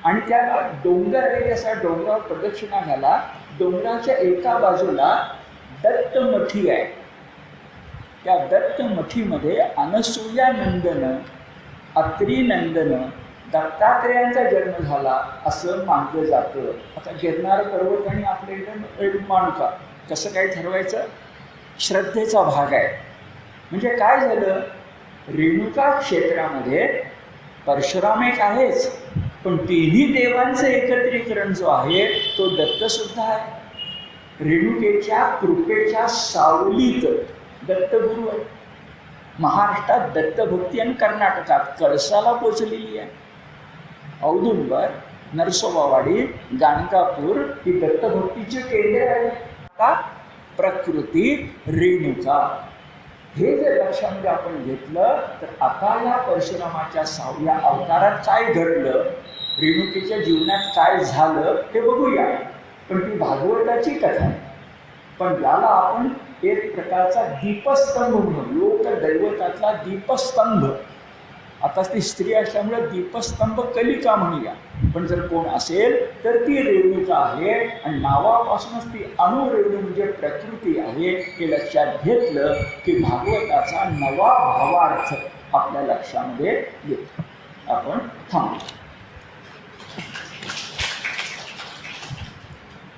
आणि त्या डोंगर आहे, असा डोंगरावर प्रदक्षिणा घाला. डोंगराच्या एका बाजूला दत्तमठी आहे. त्या दत्तमठीमध्ये अनसूयानंदन, अत्रीनंदन, दत्तात्रेयांचा जन्म झाला असं मानलं जातं. आता गिरनार पर्वत आणि आपल्या इकडं माणुका कसं काय ठरवायचं? श्रद्धेचा भाग आहे. म्हणजे काय झालं, रेणुका क्षेत्रामध्ये परशुराम एक आहेच, पण तिन्ही देवांचं एकत्रीकरण जो आहे तो दत्तसुद्धा आहे. रेणुकेच्या कृपेच्या सावलीत दत्तगुरू आहे. महाराष्ट्रात दत्तभक्ती आणि कर्नाटकात कळसाला पोचलेली आहे. औदुंबर, नरसोबावाडी, गाणगापूर ही दत्तभक्तीचे केंद्र आहे. आता प्रकृती रेणुका हे जर लक्षामध्ये आपण घेतलं तर आता या परशुरामाच्या 6व्या अवतारात काय घडलं, रेणुकेच्या जीवनात काय झालं ते बघूया. पण ती भागवताची कथा आहे. पण याला आपण एक प्रकारचा दीपस्तंभ म्हणून, लोकदैवतातला दीपस्तंभ. आता ती स्त्री असल्यामुळे दीपस्तंभ कलिका म्हणूया. पण जर कोण असेल तर ती रेणुका आहे. आणि नावापासूनच ती अनुरेणू म्हणजे प्रकृती आहे. हे लक्षात घेतलं की भागवताचा नवा भावार्थ आपल्या लक्षामध्ये येतो. आपण थांबू.